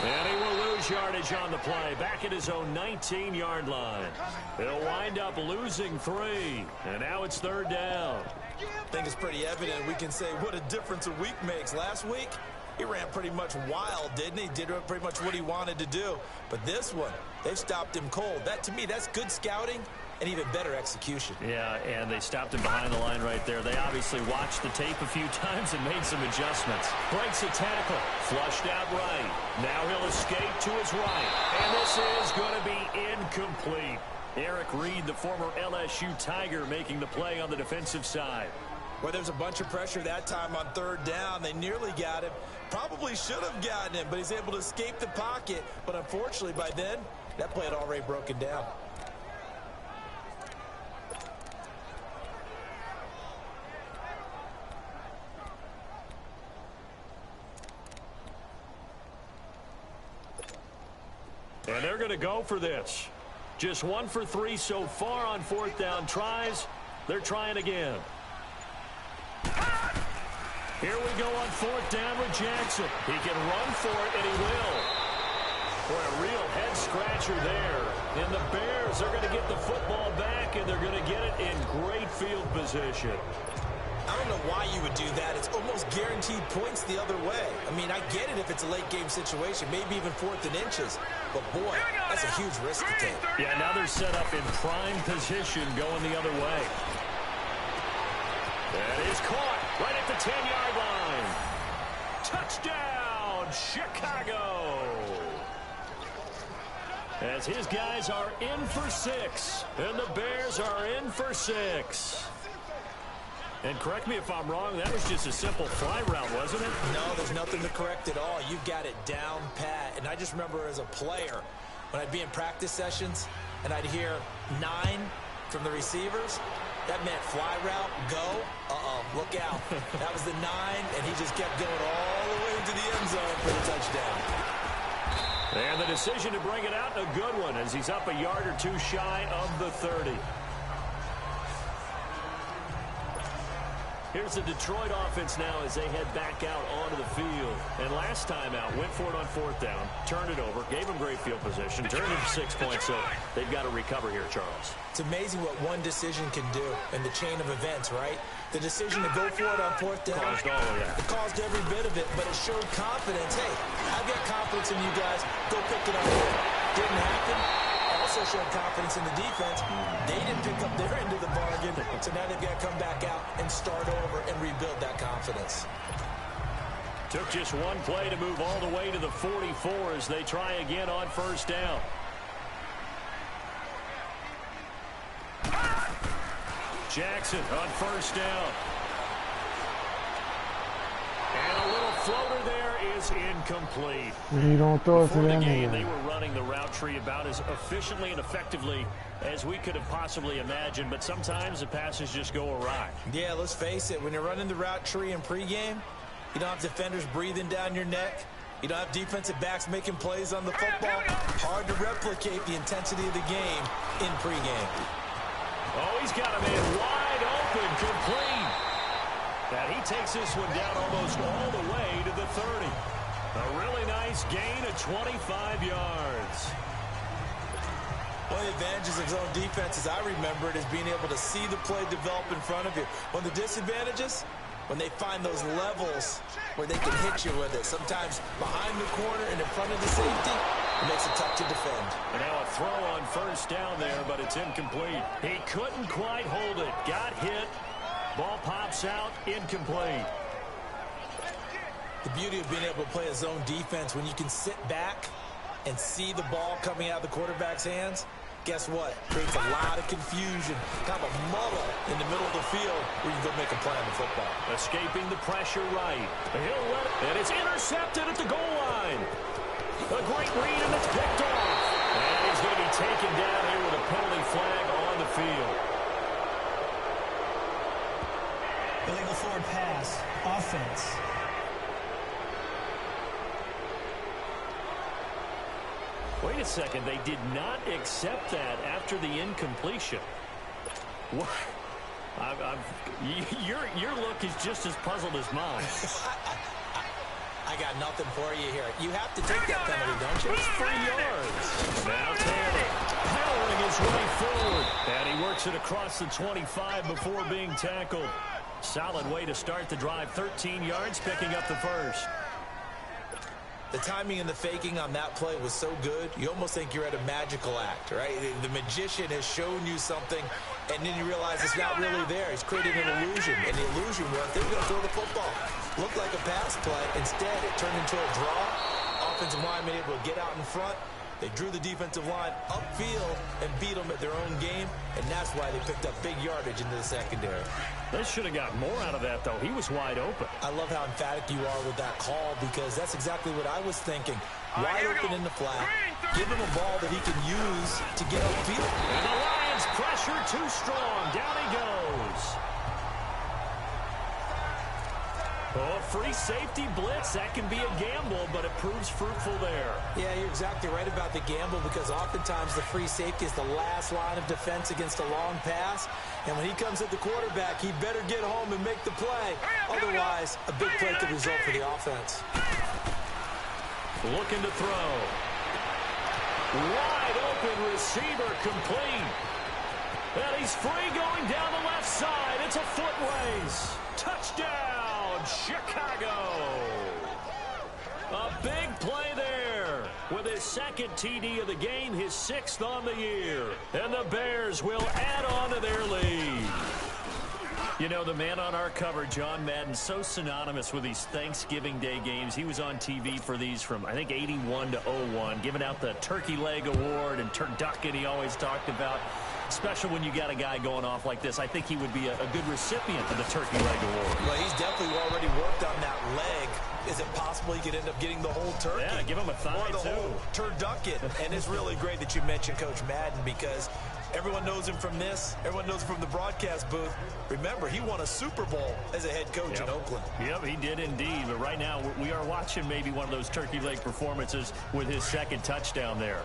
And he will lose yardage on the play, back at his own 19-yard line. He'll wind up losing 3, and now it's 3rd down. I think it's pretty evident we can say what a difference a week makes. Last week, he ran pretty much wild, didn't he? Did pretty much what he wanted to do. But this one, they've stopped him cold. That, to me, that's good scouting and even better execution. Yeah, and they stopped him behind the line right there. They obviously watched the tape a few times and made some adjustments. Breaks a tackle, flushed out right. Now he'll escape to his right, and this is going to be incomplete. Eric Reed, the former LSU Tiger, making the play on the defensive side. Well, there's a bunch of pressure that time on third down. They nearly got him. Probably should have gotten him, but he's able to escape the pocket. But unfortunately, by then, that play had already broken down. And they're going to go for this. Just 1 for 3 so far on fourth down tries. They're trying again. Here we go on fourth down with Jackson. He can run for it, and he will. Boy, a real head-scratcher there. And the Bears are going to get the football back, and they're going to get it in great field position. I don't know why you would do that. It's almost guaranteed points the other way. I mean, I get it if it's a late-game situation, maybe even 4th and inches. But, boy, that's a huge risk to take. Yeah, now they're set up in prime position going the other way. That is caught right at the 10-yard line. Touchdown, Chicago. As his guys are in for 6, and the Bears are in for 6. And correct me if I'm wrong, that was just a simple fly route, wasn't it? No, there's nothing to correct at all. You've got it down pat. And I just remember as a player, when I'd be in practice sessions, and I'd hear 9 from the receivers, that meant fly route, go, look out. That was the 9, and he just kept going all the way into the end zone for the touchdown. And the decision to bring it out, a good one, as he's up a yard or 2 shy of the 30. Here's the Detroit offense now as they head back out onto the field. And last time out, went for it on fourth down, turned it over, gave them great field position, turned it to 6 points, so they've got to recover here, Charles. It's amazing what one decision can do in the chain of events, right? The decision to go for it on fourth down, caused all of that. It caused every bit of it, but it showed confidence. Hey, I've got confidence in you guys. Go pick it up here. Didn't happen. Also showed confidence in the defense. They didn't pick up their end of the bargain, so now they've got to come back out and start over and rebuild that confidence. Took just one play to move all the way to the 44 as they try again on first down. Jackson on first down. And a little floater there is incomplete. You don't throw it to Before the them game, again. they were running the route tree about as efficiently and effectively as we could have possibly imagined, but sometimes the passes just go awry. Yeah, let's face it. When you're running the route tree in pregame, you don't have defenders breathing down your neck. You don't have defensive backs making plays on the football. Hard to replicate the intensity of the game in pregame. Oh, he's got a man wide open, complete. And he takes this one down almost all the way to the 30. A really nice gain of 25 yards. One of the advantages of zone defense, as I remember it, is being able to see the play develop in front of you. One of the disadvantages, when they find those levels where they can hit you with it. Sometimes behind the corner and in front of the safety, it makes it tough to defend. And now a throw on first down there, but it's incomplete. He couldn't quite hold it. Got hit. Ball pops out, incomplete. The beauty of being able to play a zone defense, when you can sit back and see the ball coming out of the quarterback's hands, guess what? Creates a lot of confusion, kind of a muddle in the middle of the field where you can go make a play on the football. Escaping the pressure right. He'll let it, and it's intercepted at the goal line. A great read, and it's picked off. And he's going to be taken down here with a penalty flag on the field. Illegal forward pass. Offense. Wait a second. They did not accept that after the incompletion. What? Your look is just as puzzled as mine. I got nothing for you here. You have to take that penalty, don't you? It's 3 yards. Now Taylor powering his way forward. And he works it across the 25 before being tackled. Solid way to start the drive. 13 yards, picking up the first. The timing and the faking on that play was so good, you almost think you're at a magical act, right? The magician has shown you something, and then you realize it's not really there. He's created an illusion, and the illusion was they were going to throw the football. Looked like a pass play. Instead, it turned into a draw. Offensive lineman able to get out in front. They drew the defensive line upfield and beat them at their own game, and that's why they picked up big yardage into the secondary. They should have got more out of that, though. He was wide open. I love how emphatic you are with that call, because that's exactly what I was thinking. Wide open in the flat. Give him a ball that he can use to get upfield. And the Lions pressure too strong. Down he goes. Oh, free safety blitz. That can be a gamble, but it proves fruitful there. Yeah, you're exactly right about the gamble, because oftentimes the free safety is the last line of defense against a long pass. And when he comes at the quarterback, he better get home and make the play. Otherwise, a big play could result for the offense. Looking to throw. Wide open receiver complete. And he's free going down the left side. It's a foot race. Touchdown, Chicago. A big play there. With his second TD of the game, his 6th on the year. And the Bears will add on to their lead. You know, the man on our cover, John Madden, so synonymous with these Thanksgiving Day games. He was on TV for these from, I think, 81 to 01, giving out the Turkey Leg Award and turducken he always talked about. Special when you got a guy going off like this. I think he would be a good recipient of the Turkey Leg Award. Well, he's definitely already worked on that leg. Is it possible he could end up getting the whole turkey? Yeah, give him a thigh, or the too. whole turducken. And it's really great that you mentioned Coach Madden, because everyone knows him from this. Everyone knows him from the broadcast booth. Remember, he won a Super Bowl as a head coach in Oakland. Yep, he did indeed. But right now, we are watching maybe one of those turkey leg performances with his second touchdown there.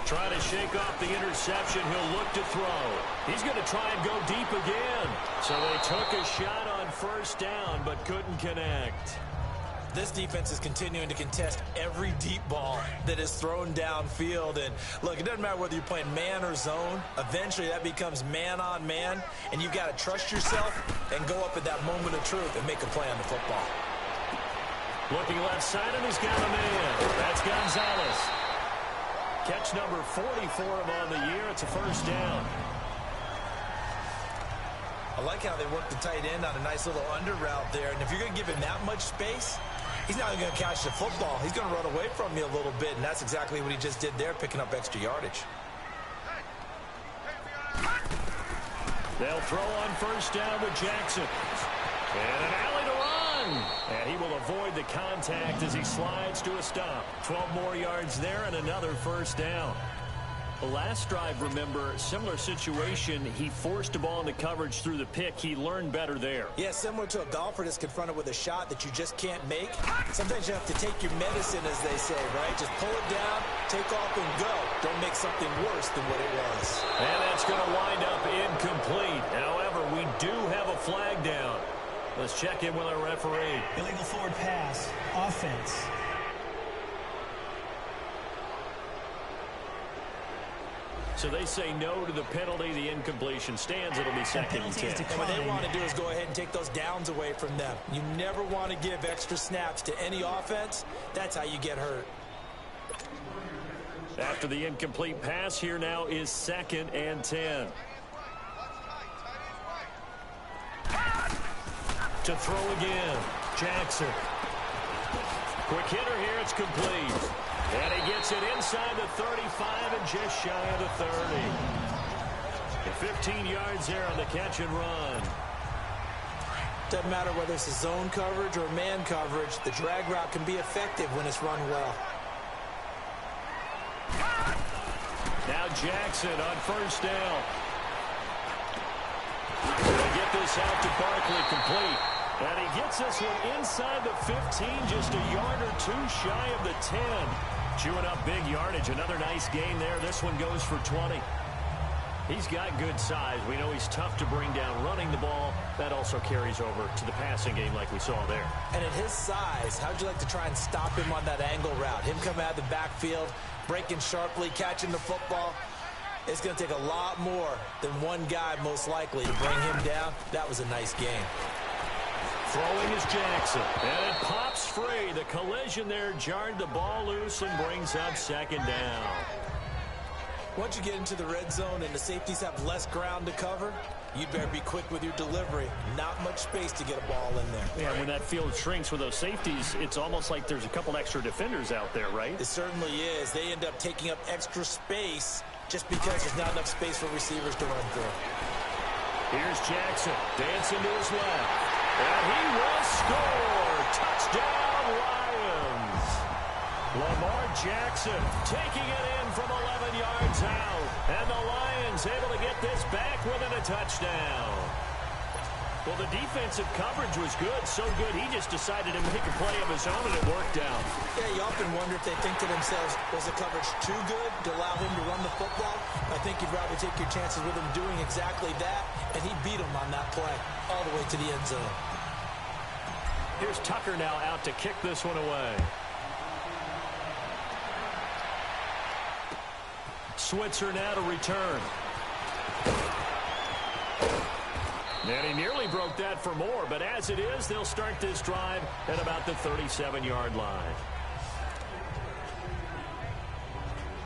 Trying to shake off the interception. He'll look to throw. He's going to try and go deep again. So they took a shot on first down, but couldn't connect. This defense is continuing to contest every deep ball that is thrown downfield. And look, it doesn't matter whether you're playing man or zone. Eventually, that becomes man on man. And you've got to trust yourself and go up at that moment of truth and make a play on the football. Looking left side, and he's got a man. That's Gonzalez. Catch number 40 for him on the year. It's a first down. I like how they work the tight end on a nice little under route there. And if you're going to give him that much space, he's not going to catch the football. He's going to run away from you a little bit, and that's exactly what he just did there, picking up extra yardage. They'll throw on first down with Jackson. And an alley to run. And he will avoid the contact as he slides to a stop. 12 more yards there and another first down. The last drive, remember, similar situation. He forced the ball into coverage through the pick. He learned better there. Yeah, similar to a golfer that's confronted with a shot that you just can't make. Sometimes you have to take your medicine, as they say, right? Just pull it down, take off, and go. Don't make something worse than what it was. And that's going to wind up incomplete. However, we do have a flag down. Let's check in with our referee. Illegal forward pass. Offense. So they say no to the penalty. The incompletion stands. It'll be second and 10. And what they want to do is go ahead and take those downs away from them. You never want to give extra snaps to any offense. That's how you get hurt. After the incomplete pass, here now is second and 10. To throw again, Jackson. Quick hitter here, it's complete. And he gets it inside the 35 and just shy of the 30. And 15 yards there on the catch and run. Doesn't matter whether it's a zone coverage or man coverage, the drag route can be effective when it's run well. Now Jackson on first down. Gonna get this out to Barkley, complete. And he gets this one inside the 15, just a yard or two shy of the 10. Chewing up big yardage. Another nice gain there. This one goes for 20. He's got good size. We know he's tough to bring down running the ball. That also carries over to the passing game like we saw there. And at his size, how'd you like to try and stop him on that angle route? Him coming out of the backfield, breaking sharply, catching the football. It's going to take a lot more than one guy, most likely, to bring him down. That was a nice game. Throwing is Jackson, and it pops free. The collision there jarred the ball loose and brings up second down. Once you get into the red zone and the safeties have less ground to cover, you'd better be quick with your delivery. Not much space to get a ball in there. Yeah, when that field shrinks with those safeties, it's almost like there's a couple extra defenders out there, right? It certainly is. They end up taking up extra space just because there's not enough space for receivers to run through. Here's Jackson, dancing to his left. And he will score. Touchdown, Lions. Lamar Jackson taking it in from 11 yards out. And the Lions able to get this back within a touchdown. Well, the defensive coverage was good, so good he just decided to make a play of his own, and it worked out. Yeah, you often wonder if they think to themselves, was the coverage too good to allow him to run the football? I think you'd rather take your chances with him doing exactly that, and he beat him on that play all the way to the end zone. Here's Tucker now out to kick this one away. Switzer now to return. And he nearly broke that for more, but as it is, they'll start this drive at about the 37-yard line.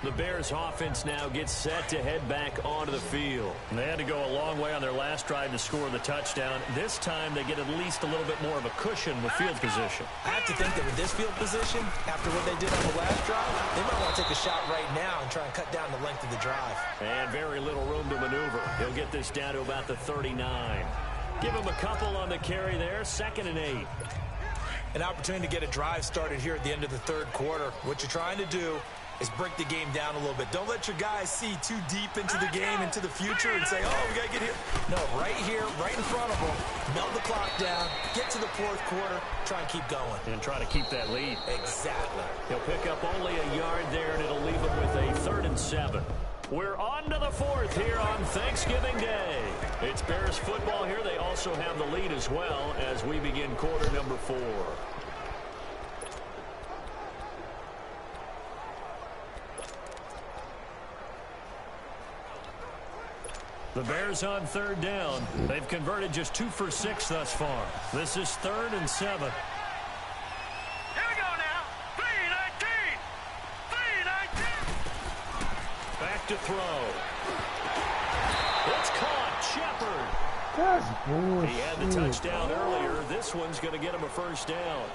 The Bears offense now gets set to head back onto the field. And they had to go a long way on their last drive to score the touchdown. This time they get at least a little bit more of a cushion with field position. I have to think that with this field position, after what they did on the last drive, they might want to take a shot right now and try and cut down the length of the drive. And very little room to maneuver. He'll get this down to about the 39. Give him a couple on the carry there, 2nd and 8. An opportunity to get a drive started here at the end of the third quarter. What you're trying to do is break the game down a little bit. Don't let your guys see too deep into the game, into the future, and say, oh, we got to get here. No, right here, right in front of them, melt the clock down, get to the fourth quarter, try and keep going. And try to keep that lead. Exactly. He'll pick up only a yard there, and it'll leave him with a 3rd and 7. We're on to the 4th here on Thanksgiving Day. It's Bears football here. They also have the lead as well as we begin quarter number 4. The Bears on 3rd down. They've converted just 2 for 6 thus far. This is 3rd and 7. Here we go now. 3-19. 3-19. Back to throw. It's caught. Shepard. That's bullshit. He had the touchdown earlier. This one's going to get him a first down.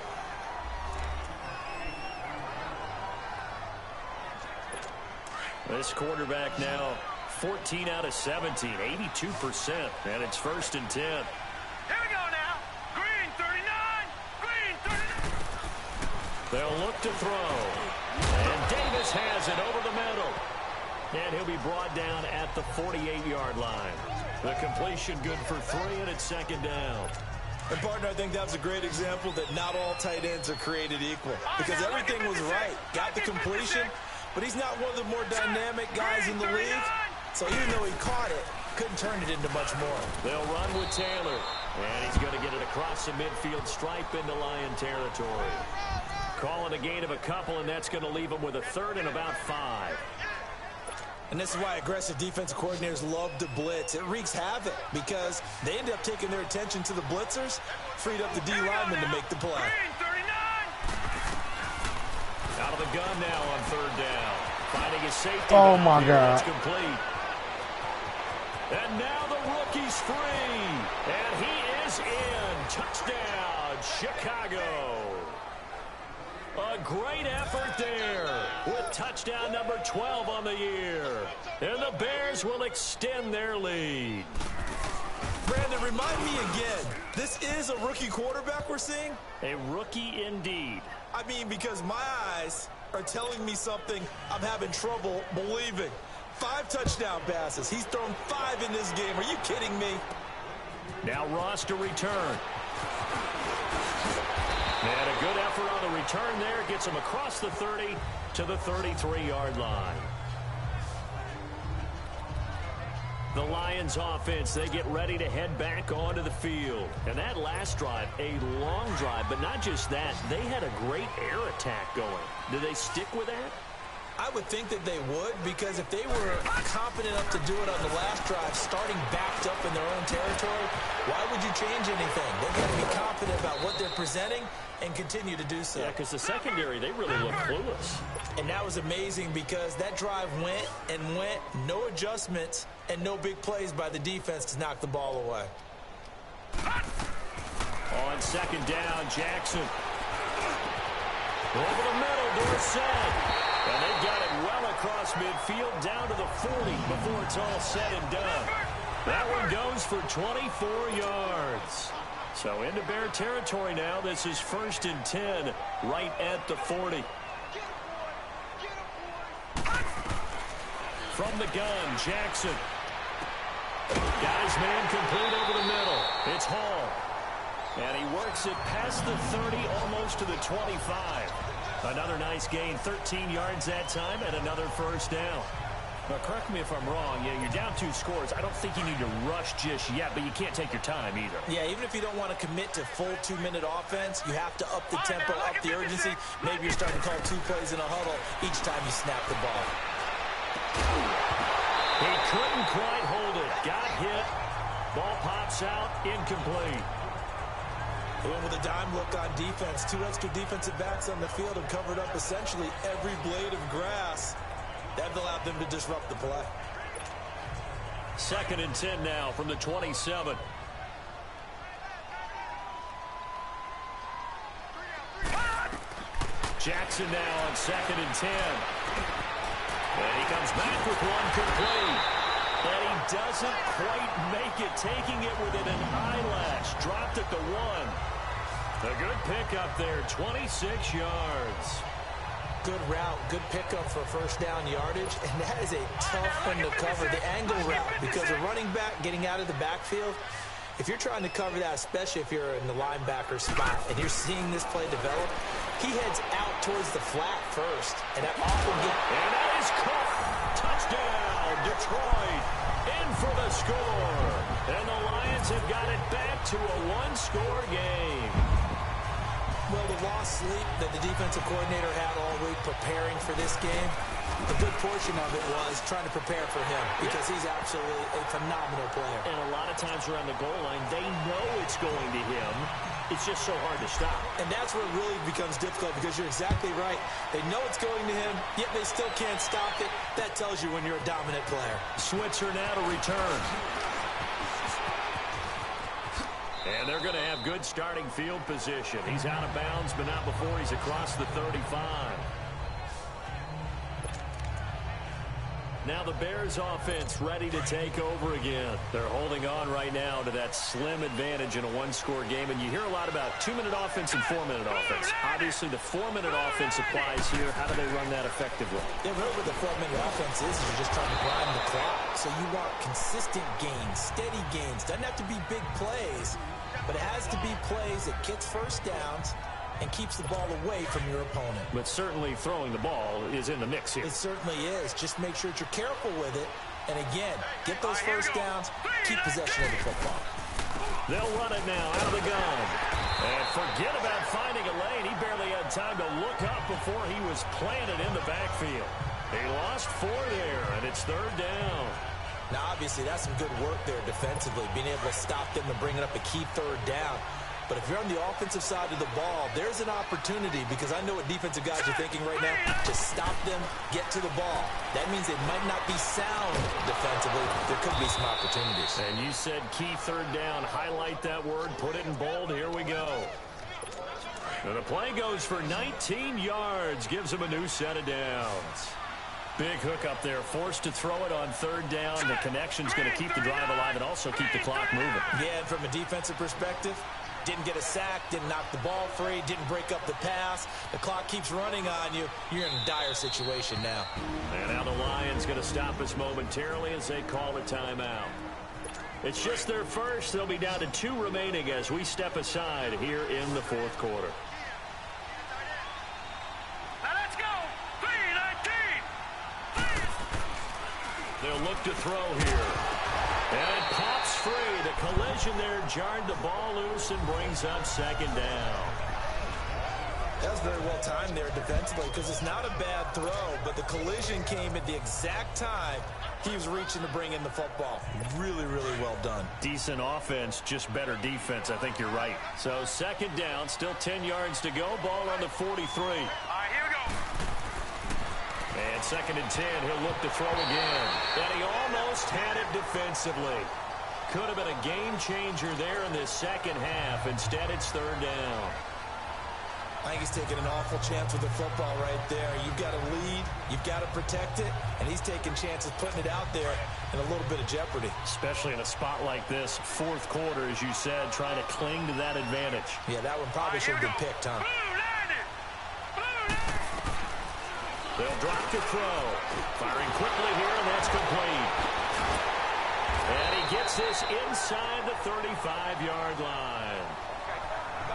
This quarterback now 14 out of 17, 82%, and it's 1st and 10. Here we go now. Green 39. Green 39. They'll look to throw. And Davis has it over the middle. And he'll be brought down at the 48-yard line. The completion good for 3, and it's 2nd down. And, partner, I think that's a great example that not all tight ends are created equal. Because everything was right. Got the completion, but he's not one of the more dynamic guys in the league. So even though he caught it, couldn't turn it into much more. They'll run with Taylor. And he's going to get it across the midfield stripe into Lion territory. Calling a gain of a couple, and that's going to leave him with a 3rd and about 5. And this is why aggressive defensive coordinators love to blitz. It wreaks havoc because they end up taking their attention to the blitzers, freed up the D lineman to make the play. Out of the gun now on 3rd down. Finding his safety. Oh, my God. It's complete. And now the rookie's free. And he is in. Touchdown, Chicago. A great effort there with touchdown number 12 on the year. And the Bears will extend their lead. Brandon, remind me again, this is a rookie quarterback we're seeing? A rookie indeed. I mean, because my eyes are telling me something I'm having trouble believing. 5 touchdown passes. He's thrown 5 in this game. Are you kidding me? Now Ross to return. And a good effort on the return there. Gets him across the 30 to the 33-yard line. The Lions offense, they get ready to head back onto the field. And that last drive, a long drive, but not just that. They had a great air attack going. Do they stick with that? I would think that they would, because if they were confident enough to do it on the last drive, starting backed up in their own territory, why would you change anything? They've got to be confident about what they're presenting and continue to do so. Yeah, because the secondary, they really look clueless. And that was amazing because that drive went and went, no adjustments and no big plays by the defense to knock the ball away. On second down, Jackson. Over the middle, Dorsett. And they've got it well across midfield down to the 40 before it's all said and done. That one goes for 24 yards. So into Bear territory now. This is 1st and 10 right at the 40. From the gun, Jackson. Guys man complete over the middle. It's Hall. And he works it past the 30, almost to the 25. Another nice gain, 13 yards that time, and another first down. Now, correct me if I'm wrong. Yeah, you're down 2 scores. I don't think you need to rush just yet, but you can't take your time either. Yeah, even if you don't want to commit to full 2-minute offense, you have to up the tempo, up the urgency. Maybe you're starting to call 2 plays in a huddle each time you snap the ball. He couldn't quite hold it. Got hit. Ball pops out, incomplete. And with a dime look on defense, 2 extra defensive backs on the field and covered up essentially every blade of grass. That allowed them to disrupt the play. 2nd and 10 now from the 27. Jackson now on 2nd and 10. And he comes back with one complete. And he doesn't quite make it, taking it within an eyelash. Dropped at the 1. A good pickup there, 26 yards. Good route, good pickup for first down yardage, and that is a tough one to cover, the angle route, because a running back getting out of the backfield, if you're trying to cover that, especially if you're in the linebacker spot and you're seeing this play develop, he heads out towards the flat first, and that often gets... And that is caught. Touchdown, Detroit, in for the score. And the Lions have got it back to a 1-score game. Well, the lost sleep that the defensive coordinator had all week preparing for this game, a good portion of it was trying to prepare for him because he's absolutely a phenomenal player. And a lot of times around the goal line, they know it's going to him. It's just so hard to stop. And that's where it really becomes difficult because you're exactly right. They know it's going to him, yet they still can't stop it. That tells you when you're a dominant player. Switzer now to return. And they're going to have good starting field position. He's out of bounds, but not before he's across the 35. Now the Bears offense ready to take over again. They're holding on right now to that slim advantage in a 1-score game. And you hear a lot about 2-minute offense and 4-minute offense. Obviously, the 4-minute offense applies here. How do they run that effectively? Yeah, really what the 4-minute offense is you're just trying to grind the clock. So you want consistent gains, steady gains. Doesn't have to be big plays, but it has to be plays that gets first downs and keeps the ball away from your opponent. But certainly throwing the ball is in the mix here. It certainly is. Just make sure that you're careful with it. And again, get those first downs, keep possession of the football. They'll run it now out of the gun. And forget about finding a lane. He barely had time to look up before he was planted in the backfield. He lost 4 there, and it's 3rd down. Now, obviously, that's some good work there defensively, being able to stop them and bring it up a key 3rd down. But if you're on the offensive side of the ball, there's an opportunity, because I know what defensive guys are thinking right now, to stop them, get to the ball. That means they might not be sound defensively. There could be some opportunities. And you said key 3rd down. Highlight that word. Put it in bold. Here we go. And the play goes for 19 yards. Gives him a new set of downs. Big hook up there. Forced to throw it on 3rd down. The connection's going to keep the drive alive and also keep the clock moving. Yeah, and from a defensive perspective, didn't get a sack, didn't knock the ball free, didn't break up the pass. The clock keeps running on you. You're in a dire situation now. And now the Lions going to stop us momentarily as they call a timeout. It's just their first. They'll be down to 2 remaining as we step aside here in the 4th quarter. Now let's go. 3-19. They'll look to throw here. And it pops free. The collision there jarred the ball loose and brings up 2nd down. That was very well timed there defensively because it's not a bad throw, but the collision came at the exact time he was reaching to bring in the football. Really, really well done. Decent offense, just better defense. I think you're right. So second down, still 10 yards to go. Ball on the 43. All right, here we go. And second and 10, he'll look to throw again. And he almost had it defensively. Could have been a game changer there in this second half. Instead, it's third down. I think he's taking an awful chance with the football right there. You've got to lead, you've got to protect it, and he's taking chances putting it out there in a little bit of jeopardy. Especially in a spot like this, fourth quarter, as you said, trying to cling to that advantage. Yeah, that one probably should have been picked, huh? They'll drop to throw. Firing quickly here, and that's complete. And he gets this inside the 35-yard line.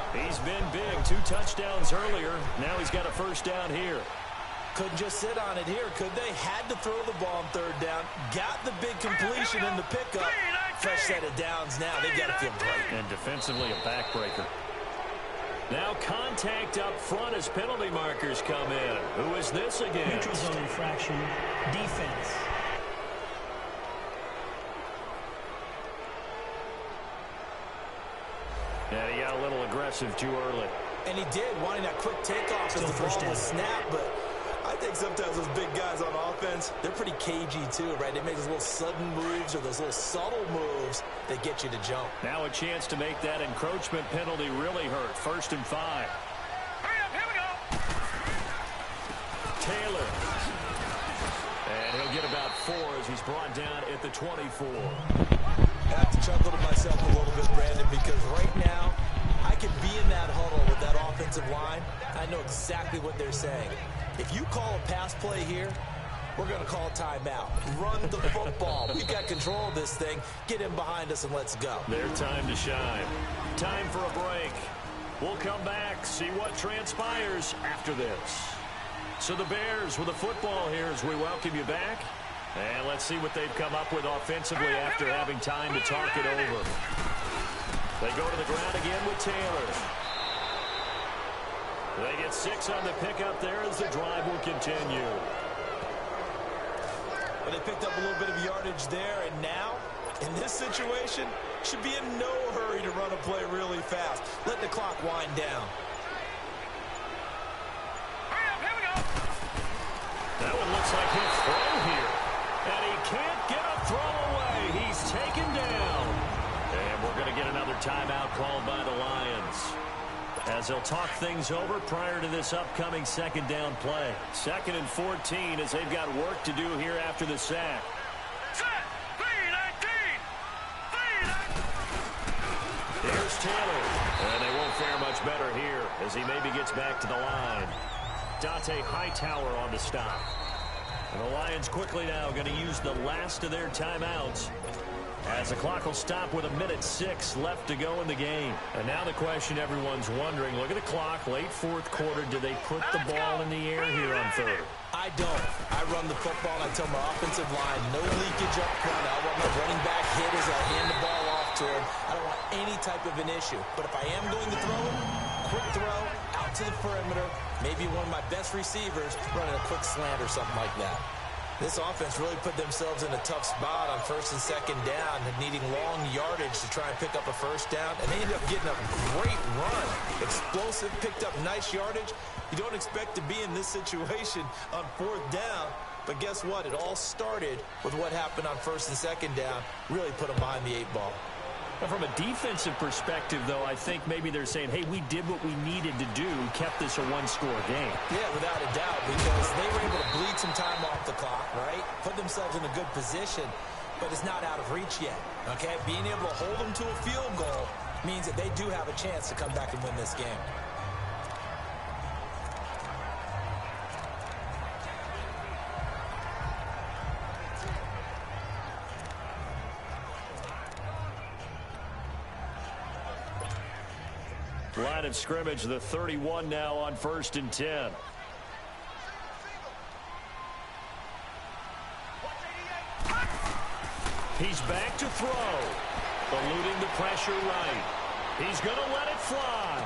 He's been big. 2 touchdowns earlier. Now he's got a first down here. Couldn't just sit on it here, could they? Had to throw the ball on third down. Got the big completion in the pickup. Fresh set of downs now. They've got to feel great. And defensively, a backbreaker. Now contact up front as penalty markers come in. Who is this again? Neutral zone infraction. Defense. Yeah, he got a little aggressive too early. And he did, wanting that quick takeoff as the ball was snapped. But I think sometimes those big guys on offense, they're pretty cagey too, right? They make those little sudden moves or those little subtle moves that get you to jump. Now a chance to make that encroachment penalty really hurt. 1st and 5. Hurry up, here we go. Taylor. And he'll get about 4 as he's brought down at the 24. I have to chuckle to myself a little bit, Brandon, because right now I could be in that huddle with that offensive line. I know exactly what they're saying. If you call a pass play here, we're going to call a timeout. Run the football. We've got control of this thing. Get him behind us and let's go. Their time to shine. Time for a break. We'll come back, see what transpires after this. So the Bears with the football here as we welcome you back. And let's see what they've come up with offensively after having time to talk it over. They go to the ground again with Taylor. They get 6 on the pickup there as the drive will continue. Well, they picked up a little bit of yardage there, and now, in this situation, should be in no hurry to run a play really fast. Let the clock wind down. Hurry up, here we go. That one looks like he'll throw here. And he can't get a throw away. He's taken down. And we're going to get another timeout called by the Lions, as they'll talk things over prior to this upcoming second down play. 2nd and 14 as they've got work to do here after the sack. Set. 3-19. Here's Taylor. And they won't fare much better here as he maybe gets back to the line. Dante Hightower on the stop. And the Lions quickly now going to use the last of their timeouts, as the clock will stop with 1:06 left to go in the game. And now the question everyone's wondering, look at the clock, late fourth quarter, do they put the ball in the air here on third? I don't. I run the football, and I tell my offensive line, no leakage up front. I want my running back hit as I hand the ball off to him. I don't want any type of an issue. But if I am going to throw it, quick throw, out to the perimeter, maybe one of my best receivers running a quick slant or something like that. This offense really put themselves in a tough spot on 1st and 2nd down, needing long yardage to try and pick up a first down, and they ended up getting a great run. Explosive, picked up nice yardage. You don't expect to be in this situation on 4th down, but guess what? It all started with what happened on 1st and 2nd down. Really put them behind the 8 ball. From a defensive perspective, though, I think maybe they're saying, hey, we did what we needed to do, kept this a one-score game. Yeah, without a doubt, because they were able to bleed some time off the clock, right? Put themselves in a good position, but it's not out of reach yet, okay? Being able to hold them to a field goal means that they do have a chance to come back and win this game. Line of scrimmage, the 31 now on 1st and 10. He's back to throw. Eluding the pressure right. He's going to let it fly.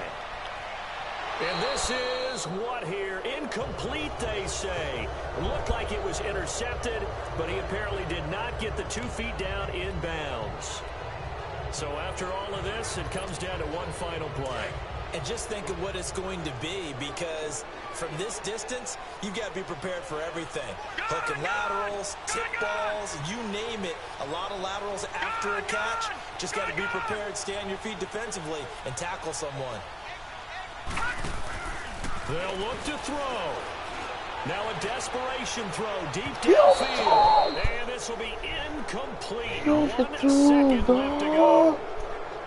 And this is what here? Incomplete, they say. Looked like it was intercepted, but he apparently did not get the 2 feet down in bounds. So after all of this, it comes down to one final play. And just think of what it's going to be, because from this distance, you've got to be prepared for everything. Hook and laterals, tip balls, you name it. A lot of laterals after a catch. Just got to be prepared, stay on your feet defensively, and tackle someone. They'll look to throw. Now a desperation throw deep downfield. And this will be incomplete. 1 second left to go.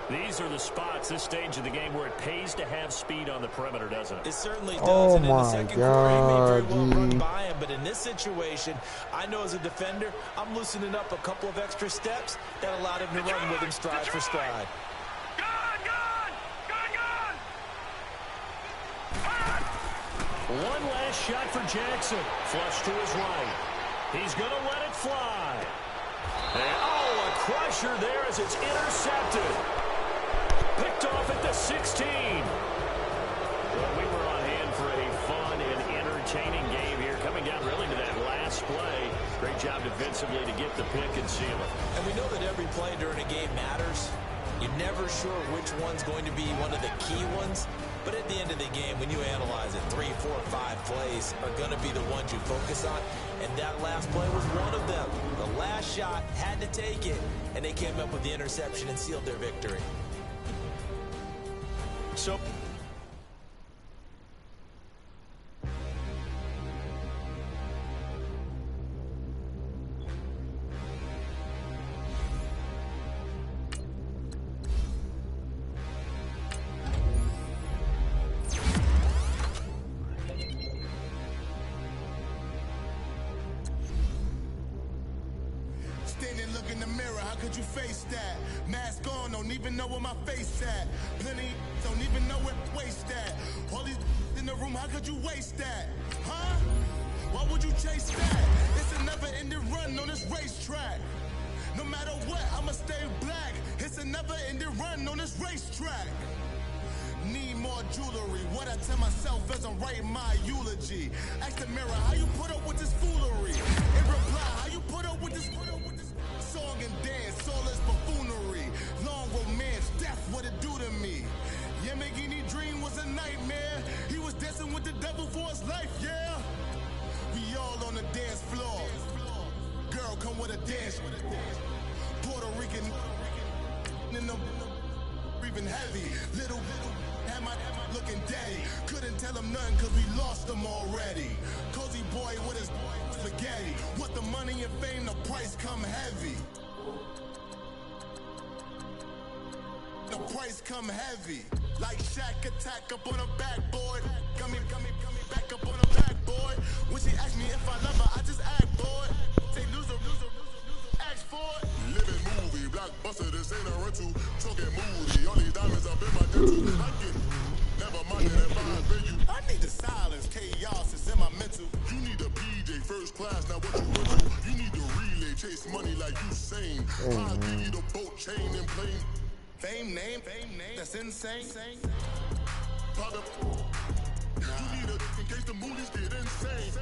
These are the spots, this stage of the game, where it pays to have speed on the perimeter, doesn't it? It certainly does. Oh and in the my second quarter, he may very well run God, by him. But in this situation, I know as a defender, I'm loosening up a couple of extra steps that allowed him to run with him stride for stride. One last shot for Jackson. Flush to his right. He's going to let it fly. And, oh, a crusher there as it's intercepted. Picked off at the 16. Well, we were on hand for a fun and entertaining game here, coming down really to that last play. Great job defensively to get the pick and seal it. And we know that every play during a game matters. You're never sure which one's going to be one of the key ones. But at the end of the game, when you analyze it, 3, 4, 5 plays are going to be the ones you focus on. And that last play was one of them. The last shot had to take it. And they came up with the interception and sealed their victory. So Standing, look in the mirror, how could you face that? Mask on, don't even know where my face at. Plenty, don't even know where waste at. All these in the room, how could you waste that? Huh? Why would you chase that? It's a never-ending run on this racetrack. No matter what, I'ma stay black. It's a never-ending run on this racetrack. Need more jewelry. What I tell myself as I'm writing my eulogy. Ask the mirror, how you put up with this foolery? In reply, how you put up with this song and dance, all this buffoonery. Long romance, death, what it do to me? Yamagini dream was a nightmare. He was dancing with the devil for his life, yeah. We all on the dance floor. Girl, come with a dance. Puerto Rican in the breathing heavy. Little had my looking daddy. Couldn't tell him nothing cause we lost him already. Cozy boy with his spaghetti. What the money and fame, the price come heavy. The price come heavy. Like Shaq attack up on a backboard. Come back up on a backboard. When she asked me if I love her, I just act bored. Say loser, ask for it. Living movie, blockbuster, this ain't a rental. Talking movie, all these diamonds up in my dental. I get never mind that if I pay you. I need the silence, chaos is in my mental. You need a PJ first class, now what you want to? You need the relay, chase money like you sane. I'll give you the boat, chain and plane. Fame name, that's insane. Pop up. You need a in case the movies get insane.